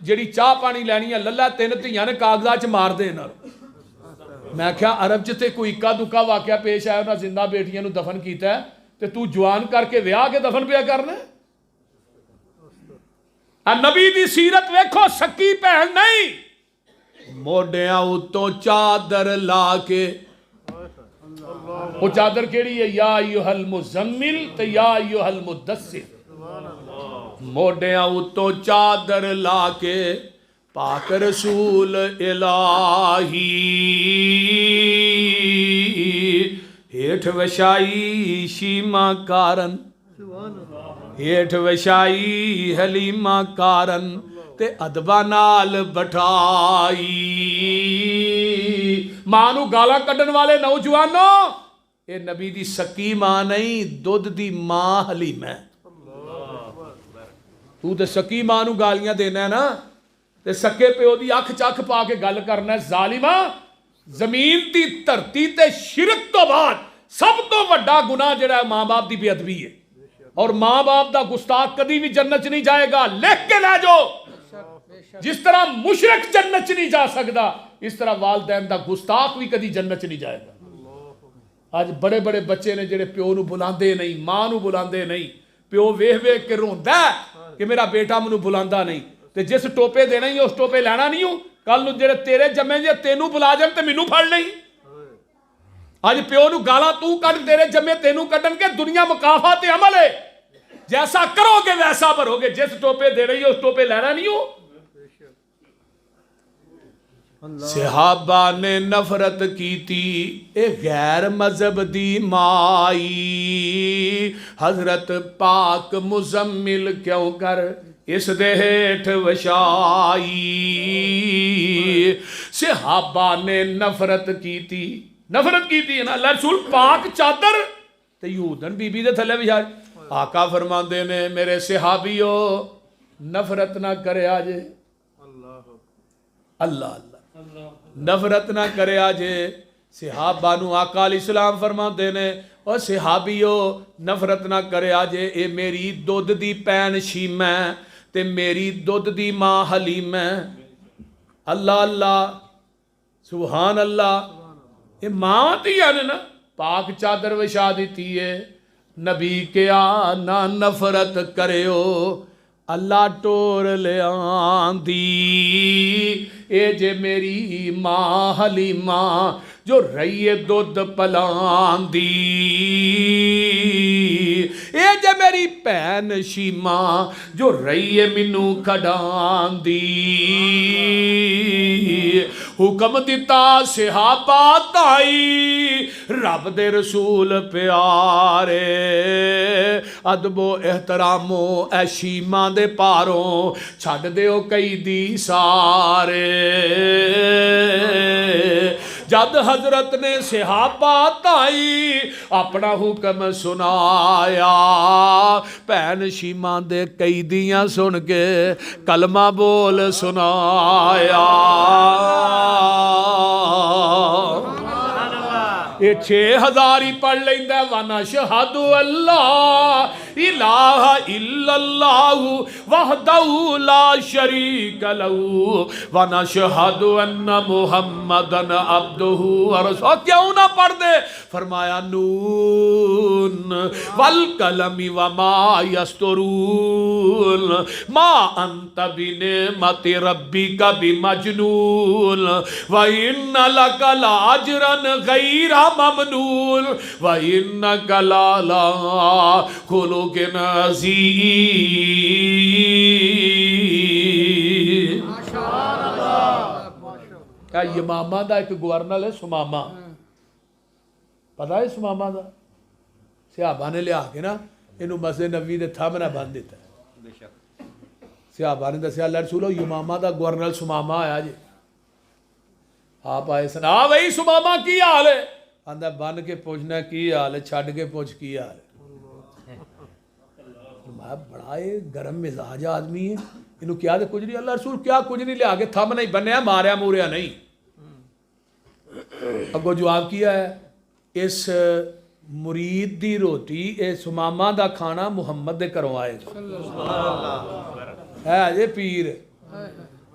जिहड़ी चाह पानी लैनी है लल्ला 3 धियां ने कागजात च मार दे इन्हां नूं। मैं आख्या अरब च ते कोई इक्का दुक्का वाकया पेश आया, उन्हां जिंदा बेटियां नूं दफन कीता है ते तू जवान करके विआह के दफन पिया करना। नबी दी सीरत वेखो, सक्की भैन नहीं, मोढियां उत्तों चादर ला के, वो चादर केड़ी है, या अय्युहल मुज़म्मिल ते या अय्युहल मुद्दस्सिर, मोढियां उत्तों चादर ला के पाक रसूल इलाही हेठ वशाई शीमा कारण, हेठ वशाई हलीमा कारण ते अदबा नाल बठाई। मां नूं गालां कड्ढण वाले नौजवानों, ये नबी दी सक्की मां नहीं, दुध दी मां हलीमा है। तू तो सक्की मां नूं गालियां देना है ना, ते सक्के प्यो दी अख च अख पा के गल करना है। जालिमा, जमीन दी धरती ते शिरक तो बाद सब तो वड्डा गुनाह जिहड़ा मां बाप दी बेअदबी है, और मां बाप दा गुस्ताख कदी भी जन्नत च नहीं जाएगा। लिख के लै जाओ, जिस तरह मुशरिक जन्नत च नहीं जा सकता, इस तरह वालदैन दा गुस्ताख भी कदी जन्नत च नहीं जाएगा। आज बड़े बड़े बच्चे ने जिहड़े प्यो नूं बुलांदे नहीं, मां नूं बुलांदे नहीं, प्यो वेख वेख के रोंदा कि मेरा बेटा मैनूं बुलांदा नहीं, ते जिस टोपे देना ही उस टोपे लैना नहीं हो। कल नूं जिहड़े तेरे जम्मे जे तेनूं बुला जाण ते मैनूं फड़ लई। अज प्यो नूं गालां तू कढ, तेरे जम्मे तेनूं कढण के, दुनिया मुकाफा ते अमल है, जैसा करोगे वैसा भरोगे। जिस टोपे दे रही हो उस टोपे लेना नहीं हो। सहाबा ने नफरत की थी ए गैर मजहब दी माई, हजरत पाक मुजम्मिल क्यों कर इस दे हेठ वशाई। सहाबा ने नफरत की थी ना, रसूल पाक चादर ते यूदन बीबी दे थले विछा। आका फरमाते ने मेरे सहाबियो नफरत ना करे आजे, अल्लाह अल्लाह, नफरत ना करे आजे। सहाबा नूं आका अलैहिस्सलाम फरमाते ने ओ सहाबियो नफरत ना करे आजे, ए मेरी दुध दी भैन शीमा ते मेरी दुध दी मां हलीमा। अल्लाह अल्लाह, सुभान अल्लाह। ये मां धियां ने ना, पाक चादर विछा दी है। नबी क्या ना नफरत करियो, अल्लाह टोर ले आंदी। ए जे मेरी मां हलीमा जो रही दुध पलांदी, ए जे मेरी भैन शीमा जो रही मैनू खडांदी। हुक्म दिता सहाबा ताई रब दे रसूल प्यारे, अदबो एहतरामो ऐ शीमा दे पारों छड्ड दिओ कई दी सारे। जद हजरत ने सहाबा ताई अपना हुक्म सुनाया, भैन शीमा दे कैदियां सुन के कलमा बोल सुनाया। ये 6000 ही पढ़ लेंदा। वना शहादु अल्लाह इलाहा इल्लल्लाहु वहदहु ला शरीका लहू वना शहादु अन्ना मुहम्मदन अब्दुहु व रसूलुहु। क्यों ना पढ़ दे? फरमाया नून वल कलमी व मा यस्तुरून मा अंत बिनेमति रब्बिका बिमजनून व इन्ना लका लाजरन गैरा ममनून व इन्नका लाला खुलुकिन अज़ीम। क्या यमामा दा एक गवर्नर है सुमामा, पता है सुमामा दा? सहाबा ने लिया के ना इनू मस्जिद नबी दे थामना बन दिता। सहाबा ने दसिया रसूलो यमामा दा गवर्नर सुमामा आया जी। आप आए सन, आ भाई सुमामा की हाल है? आंदा बन के पूछना की हाल है, छड़ के पूछ की हाल है। बड़ा ये गर्म मिजाज आदमी है, इनू क्या तो कुछ नहीं, अल्लाह रसूल क्या कुछ नहीं, लिया के थम नहीं बन्या, मारिया मूरिया नहीं। अगो जवाब किया है, इस मुरीद दी रोटी इस सुमामा दा खाना मुहम्मद दे घरों आएगा। है अजे पीर,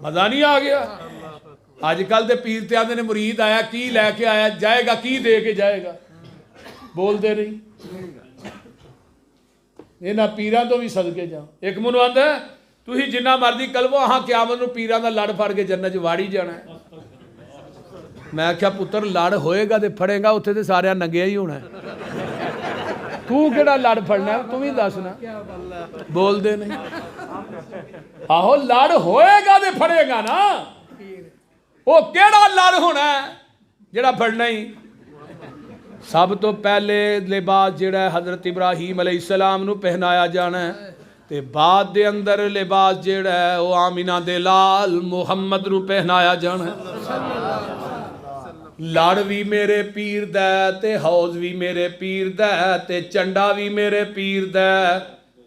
मजा नहीं आ गया। अजकल के पीर ते आंदे ने मुरीद आया की लैके आया, जाएगा की दे के जाएगा, बोलते नहीं। इन्हां पीरां तो भी सदके जाओ। एक मैनूं आंदा तुसीं जिन्ना मर्जी कलवो, अहां क़यामत नूं पीरां दा लड़ फड़ के जन्नत च वाड़ी जाना है। मैं आख्या पुत्र लड़ होएगा तो फड़ेगा, उत्थे तो सारे नंगिया ही होना है, तू केड़ा लड़ फड़ना, तू भी दसना, बोलते नहीं। आहो लड़ होएगा तो फड़ेगा ना, वो केड़ा लड़ होना जेड़ा फड़ना ही। सब तो पहले लिबास जिहड़ा हजरत इब्राहीम अलैहिस्सलाम नूं पहनाया जाना है, ते बाद दे अंदर लिबास जिहड़ा है वो आमिना दे लाल मुहम्मद नूं पहनाया जाना है। लड़ भी मेरे पीर दा ते हौज भी मेरे पीर दा ते झंडा भी मेरे पीर दा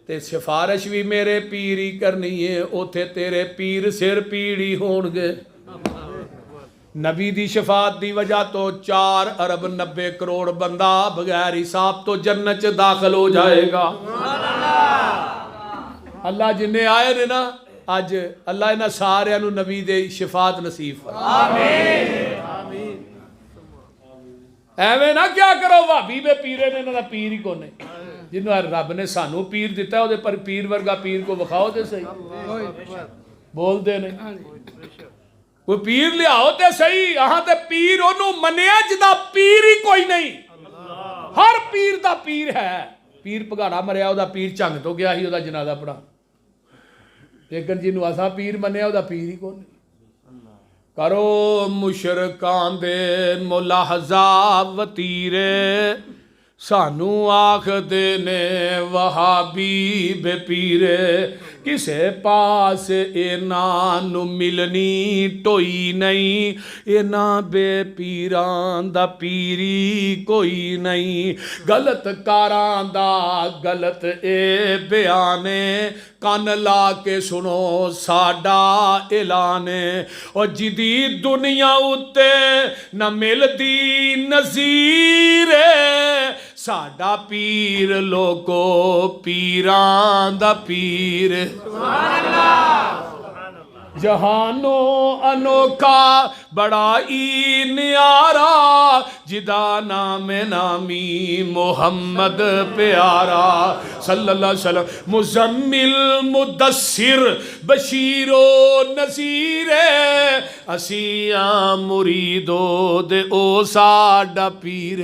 ते सिफारिश भी मेरे पीर ही करनी है। उथे तेरे पीर सिर पीड़ी होणगे। नबी दी शफात दी वजह तो 4 अरब 90 करोड़ बंदा बगैर हिसाब तो जन्नत च दाखिल हो जाएगा। अल्लाह जिन्ने आए ने ना अज, अल्लाह इन्हां सारियां नूं नबी दे शफात नसीब फरमाए। एवें ना क्या करो, भाभी में पीरे ने, इन्हां दा पीर ही कोने। जिन्हों रब ने सानू पीर दिता, उहदे पर पीर वर्गा पीर को विखाओ तो सही, बोलते नहीं। कोई पीर लियाओ तो सही, अहां ते पीर ओनू मन्निया जिदा पीर ही कोई नहीं। हर पीर दा पीर है। पीर भगाड़ा मरिया, उहदा पीर झंग तो गया ही, उहदा जनाजा पड़ा, लेकिन जिन्हों असा पीर मन्निया उहदा पीर ही कोई नहीं। करो मुशरकां दे मुलाहजा वतीरे, सानू आखदे ने वहाबी बेपीरे। किसे पास इन्हां नू मिलनी टोई नहीं, इन्हां बेपीरां दा पीरी कोई नहीं। गलत कारां दा गलत ए बयाने, कन ला के सुनो साडा ऐलाने। और जिदी दुनिया उत्ते न मिलदी नज़ीर, साडा पीर लोको पीरां दा पीर। जहानो अनोखा बड़ा ई न्यारा, जिदा नाम नामी मोहम्मद प्यारा सल्लल्लाहु अलैहि वसल्लम। मुजम्मिल मुदस्सिर बशीरो नज़ीर, असिया मुरीदो दे ओ साडा पीर।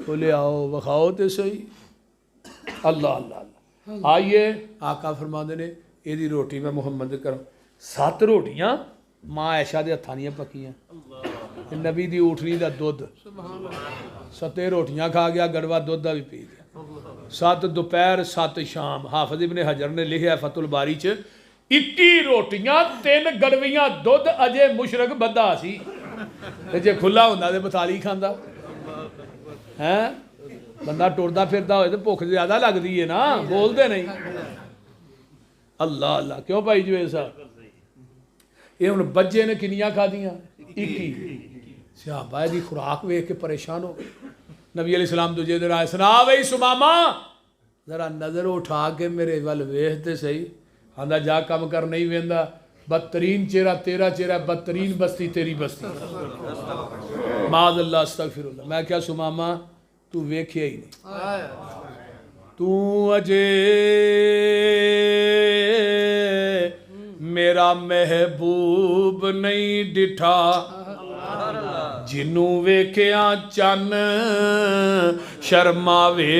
बोले आओ वखाओ तो सही। अल्लाह अल्लाह। आइए आका फरमाते ने ਇਹਦੀ रोटी मैं मुहम्मद करो। 7 रोटियां माँ ऐशा के हत्थां ਦੀਆਂ पक्कियां, नबी दी ऊठनी का दुध, 7 रोटियां खा गया, गड़वा दुध का भी पी गया। 7 दोपहर 7 शाम। हाफिज इब्ने हजर ने लिखा फतुल बारी च, 21 रोटियां 3 गड़वियां दुध, अजे मुशरक बंदा सी, जे खुला होंदा ते 42 खांदा है। बंदा टुरदा फिरदा होए तो भुख ज्यादा लगती है ना, बोलते नहीं। अल्लाह अल्लाह। क्यों भाई जुए साहब, ये हुण बज्जे ने किनियां खादियां? 21। सहाबा दी खुराक वेख के परेशान हो गए। नबी अलैहि सलाम दूजे दिन आए, सुना बई सुमामा जरा नज़र उठा के मेरे वल वेख ते सही। आंदा जा कम कर, नहीं वेंदा, बदतरीन चेहरा तेरा चेहरा, बदतरीन बस्ती तेरी बस्ती। माज़ अल्लाह अस्तगफिरुल्लाह। मैं क्या सुमामा तू वेख्या ही नहीं, तू अजे मेरा महबूब नहीं डिठा, जिन्नू वेख्या चन शर्मावे।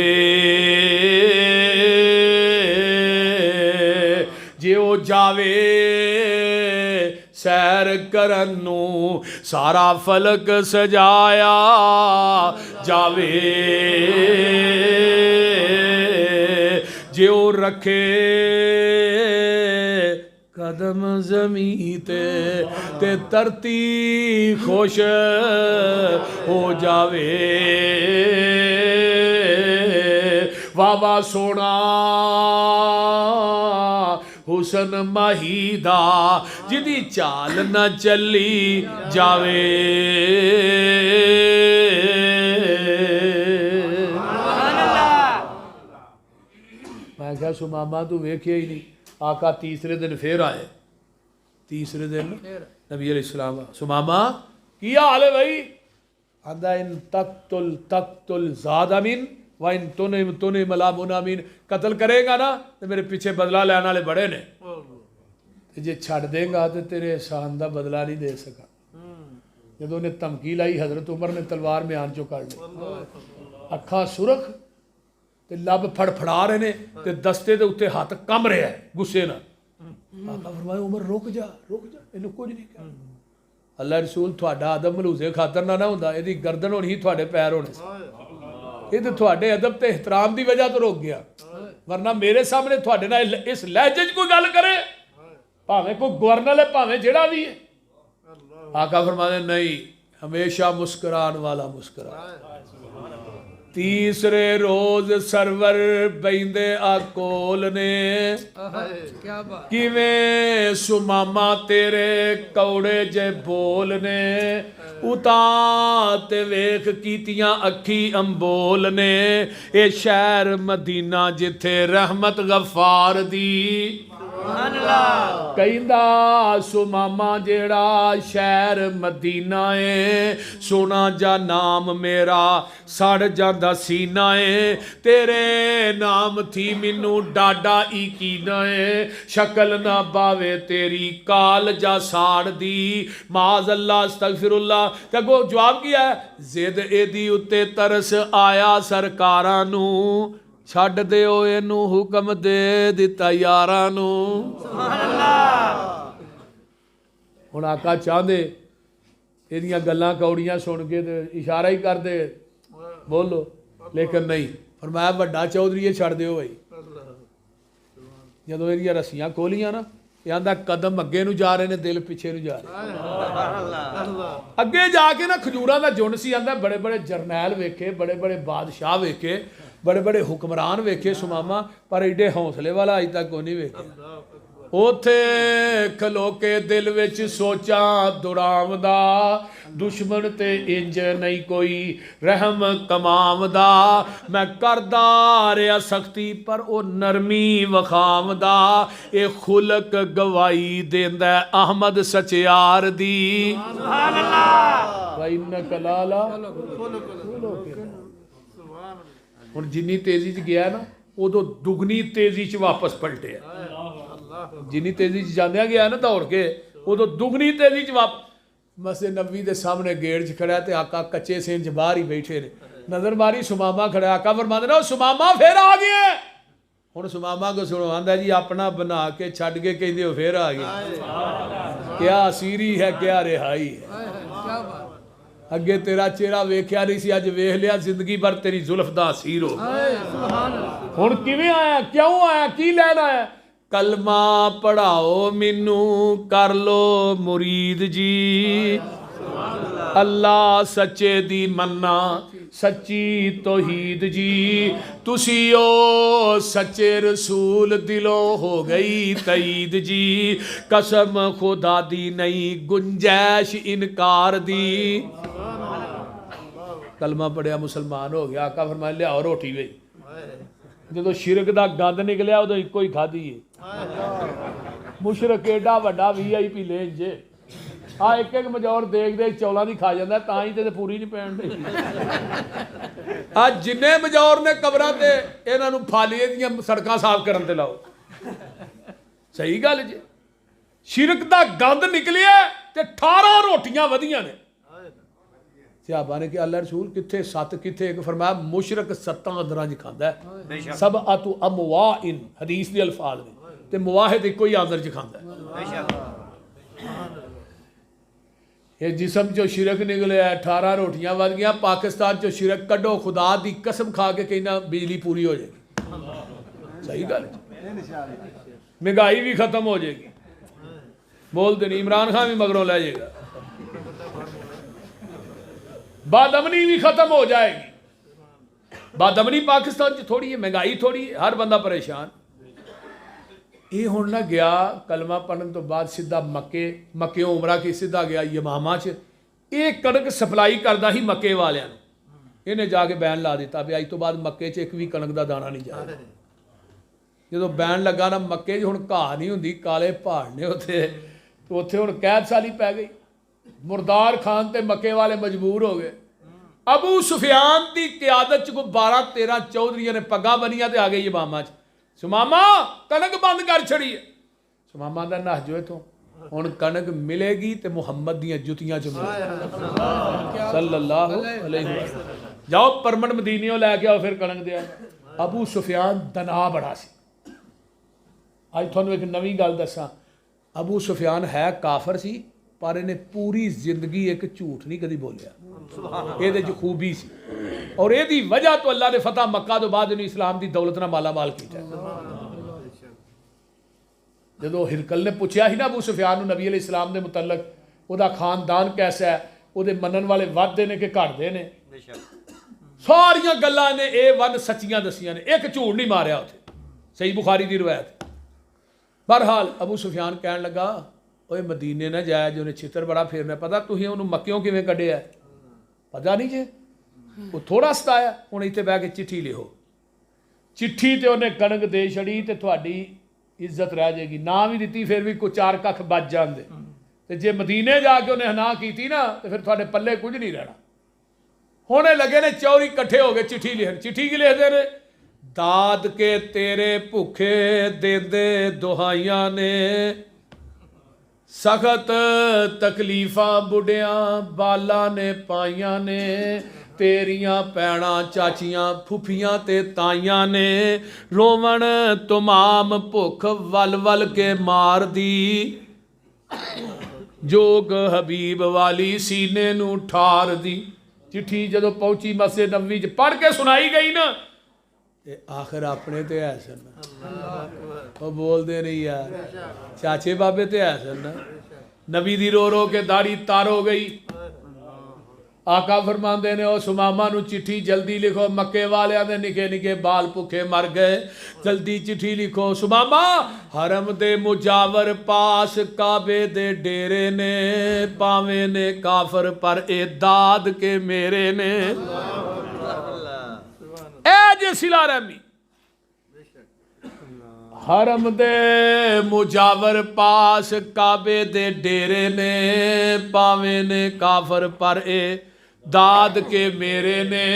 जे ओ जावे सैर करन नू, सारा फलक सजाया जावे। जे ओ रखे कदम जमी ते धरती खुश हो जावे। वाह वाह सोना हुसन माहीदा जिदी चाल न चली जावे। मैं क्या सुमामा तू वेखिया ही नहीं। आका तीसरे दिन फिर आए, तीसरे दिन नबी अलैहिस्सलाम सुमामा की हाल है भाई? आंदा इन तक्तुल ज़ादामिन व इन तुने मला मुनामिन, कत्ल करेगा ना तो मेरे पीछे बदला लैन वाले बड़े ने, जे छड़ देगा तो तेरे एहसान का बदला नहीं दे सका। जो उन्हें धमकी लाई हजरत उमर ने तलवार म्यान चो कढ़ ली, अखा सुरख ते लब फड़फड़ा रहे ने ते दस्ते दे उत्ते हाथ कम रहा है गुस्से नाल। आका फरमाया उमर रुक जा इन्हू कुछ नहीं कहा। अल्लाह रसूल थोड़ा अदब मलूजे खातर ना होंदा, इहदी गर्दन होनी थोड़े पैर होने सी। ये तो थोड़े अदब ते एहतराम की वजह तो रुक गया, वरना मेरे सामने थोड़े नाल इस लहजे च कोई गल करे, भावें कोई गवर्नर है भावें जेड़ा भी है। आका फरमाते नहीं, हमेशा मुस्कुरान वाला मुस्कुरा। तीसरे रोज सरवर बहिंदे आकोल ने किवें सुमामा तेरे कौड़े जे बोल ने, उता ते वेख कीतियां अखी अंबोल ने। ए शहर मदीना जिथे रहमत गफार दी कहंदा सुमामा जेड़ा शहर मदीना है, सोना जा नाम मेरा सड़ जांदा सीना है। तेरे नाम थी मैनू डाडा ईकीना है, शक्ल ना बावे तेरी काल जा साड़ दी। माज अल्लाह अस्तगफिरुल्लाह। ते अगो जवाब की है, जिद एदी उत्ते तरस आया सरकारां नू, छड्ड दिओ इनू हुक्म दे दिता यारां नू। हुण आका चाहते इहदियां गल्लां कौड़ियां सुन के ते इशारा ही कर दे बोलो, लेकिन नहीं, फरमाया वड्डा चौधरी छड्ड दिओ भाई। जदों इहदियां रस्सियां खोलियां ना, ये आंदा कदम अगे नूं जा रहे ने, दिल पिछे नूं जा रहे। अगे जाके ना खजूरां दा झुंड सी, आंदा बड़े बड़े जरनैल वेखे, बड़े बड़े बादशाह वेखे, बड़े बड़े हुक्मरान वेखे सुमामा, पर एडे हौसले वाला अज तक कोई नहीं वेखे। उथे खलो के दिल विच सोचा दुरावदा, दुश्मन ते इंज नहीं कोई रहम कमावदा। मैं करदा रहा सख्ती पर वो नरमी वखावदा, ये खुलक गवाही देंदा अहमद सचियार दी। हुण जिन्नी तेजी च गया ना, उदों दुगनी तेजी च वापस पलटे। जिन्नी तेजी च जांदिया गया ना दौड़ के, उदों दुगनी तेजी च वापस। मस्जिद नबवी के सामने गेट च खड़ा ते आका कच्चे सेन च बाहर ही बैठे ने, नजर मारी सुमामा खड़ा। आका फरमांदे ने सुमामा फिर आ गए। हुण सुमामा को सुनो, आंदा जी अपना बना के छड्ड के कहंदे हो फिर आ गए। क्या असीरी है, क्या रिहाई है। अगे तेरा चेहरा वेख्या नहीं सी, अज वेख लिया, जिंदगी भर तेरी जुल्फ दा असीर हो। हुण किवें आया, क्यों आया, की लैन आया? कलमा पढ़ाओ मैनू कर लो मुरीद जी, अल्लाह सच्चे दी मन्ना सच्ची तौहीद जी। तुसी ओ सच्चे रसूल दिलों हो गई तईद जी, कसम खुदा दी नहीं गुंजैश इनकार दी। कलमा पढ़िया मुसलमान हो गया। आका फरमाया लियाओ रोटी वे। जो शिरक दा गंद निकलिया उदों इको ही खाधी है। मुशरक एडा वड्डा VIP लेंज जे, आ एक एक मजौर देख देख चौलों की खा जाता, तां ही ते पूरी नहीं पैण दी। आ जिन्ने मजौर ने कबरां ते इन्हां नूं फालिए दीयां सड़कां साफ करन ते लाओ। सही गल जे, शिरक दा गंद निकलिया ते 18 रोटियां वधियां ने। सहाबा ने कि अल्लाह रसूल किथे 7 किथे एक, फरमाया मुशरक 7 अंदरां च खांदा है। सब अतु अमवा इन हदीस दे अल्फाज ने, ते मुवाहिद इको ही आंदर च खांदा है। ये जिसम चो शिरक निकले 18 रोटियां वध गई। पाकिस्तान चो शिरक कड्डो, खुदा दी कसम खा के कहना बिजली पूरी हो जाएगी। सही गल, महंगाई भी खत्म हो जाएगी। बोलते नहीं, इमरान खान भी मगरों ले जाएगा, बादमनी भी खत्म हो जाएगी। बादमनी पाकिस्तान च थोड़ी है, महंगाई थोड़ी है, हर बंदा परेशान। ये हुण ना गया कलमा पढ़न तो बाद सीधा मक्के उमरा की सीधा गया यमामा च, ये कणक सप्लाई करता ही मक्के वालियां नूं, इन्हें जाके बैन ला दिता भी अज तो बाद मक्के च एक भी कणक का दाना नहीं जाए। जो बैन लगा ना मक्के च हुण घाह नहीं हुंदी, काले पहाड़ ने उत्थे, तो उत्थे हुण कैद साली पै गई। मुर्दार खान ते मक्के वाले मजबूर हो गए। अबू सुफियान की क्यादत च कोई 12-13 चौधरियां ने पग्गां बनिया ते आ गई यमामा च, सुमामा कणक बंद कर छड़ी है। सुमामा दा नह जो इथों हुण कणक मिलेगी ते मुहम्मद दियां जुतियां च मिलेगी सल्लल्लाहु अलैहि वसल्लम। जाओ परमन मदीनियों लैके आओ फिर कणक दे। अबू सुफियान दना बड़ा सी। अज तुहानूं एक नवी गल दसां, अबू सुफियान है काफर सी पर इन्हें पूरी जिंदगी एक झूठ नहीं कभी बोलिया, ये खूबी सी, और यदी वजह तो अल्लाह ने फतह मक्का तो बाद इन्हें इस्लाम की दौलत नाल मालामाल किया। जो हिरकल ने पूछा ही ना अबू सुफियान नबी अलैहि सलाम के मुतलक, वह खानदान कैसा है, वो मनन वाले वधदे ने कि घटदे ने, सारिया गल्लां ने ये वन सच्चियां दसियां ने, एक झूठ नहीं मारिया उत्थे। सही बुखारी की रवायत। बहरहाल अबू सुफियान कहन लगा, ओए मदीने ना जाया जो उन्हें छितर बड़ा फेरना, पता तुसीं उन्होंने मक्कियों किवें कढ़िया, पता नहीं जे, वो थोड़ा सताया, हुण इत्थे बह के चिट्ठी लिखो। चिट्ठी तो उन्हें कणक दे छड़ी ते तुहाडी इज्जत रह जाएगी, ना भी दी फिर भी कुछ 4 कख बच जाते, तो जे मदीने जाके उन्हें हना की ना तो फिर थोड़े पल्ले कुछ नहीं रहना। होने लगे ने चौरी कट्ठे हो गए चिट्ठी लिखन। चिट्ठी की लिखते ने, दाद के तेरे भुखे देंदे दुहाइयां ने, सख्त तकलीफा बुढ़िया बाला ने पाइया ने, तेरियां भैणा चाचियां फुफियां ते ताइयां ने, रोवण तमाम भुख वल वल के मार दी, जोग हबीब वाली सीने नू ठार दी। चिट्ठी जदों पहुंची मस्जिद नबवी च पढ़ के सुनाई गई ना, ते आखिर अपने ते है सन, वो बोलते नहीं यार, चाचे बाबे ते है सन। नबी दी रो रो के दाढ़ी तार हो गई। आका फरमाते ने, ओ सुमामा नू चिट्ठी जल्दी लिखो, मक्के वालियां दे निके निके बाल भुखे मर गए, जल्दी चिट्ठी लिखो। सुमामा हरम दे मुजावर पास काबे दे डेरे ने, पावे ने काफर पर ए दाद के मेरे ने। ए जे सिला रहमी हरम दे मुजावर पास काबे दे डेरे ने, पावे ने काफर पर ए दाद के मेरे ने,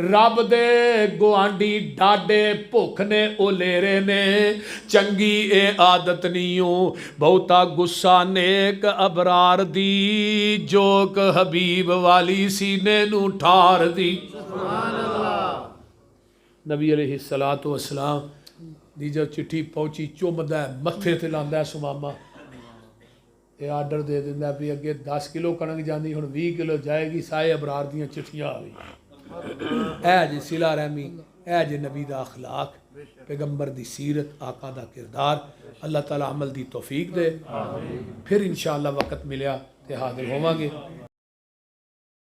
रब दे गुआंढी डाडे भुख ने ओलेरे ने, चंगी ए आदत नीओ बहुता गुस्सा नेक अबरार दी, जोक हबीब वाली सीने नू ठार दी। नबी अलैहिस्सलातु वस्सलाम दी जब चिट्ठी पहुंची, चुमदा मत्थे ते लांदा सुमामा, ये आर्डर दे दिंदा भी अगे 10 किलो कणक जाती, हुण 20 किलो जाएगी। साए अबरार दियां चिट्ठियां आ गई। ऐ जी सिला रहमी, ऐ जी नबी दा अखलाक, पैगंबर दी सीरत, आका दा किरदार। अल्लाह ताला अमल दी तौफीक दे। फिर इंशाअल्लाह वक्त मिलिया ते हाजिर होवांगे।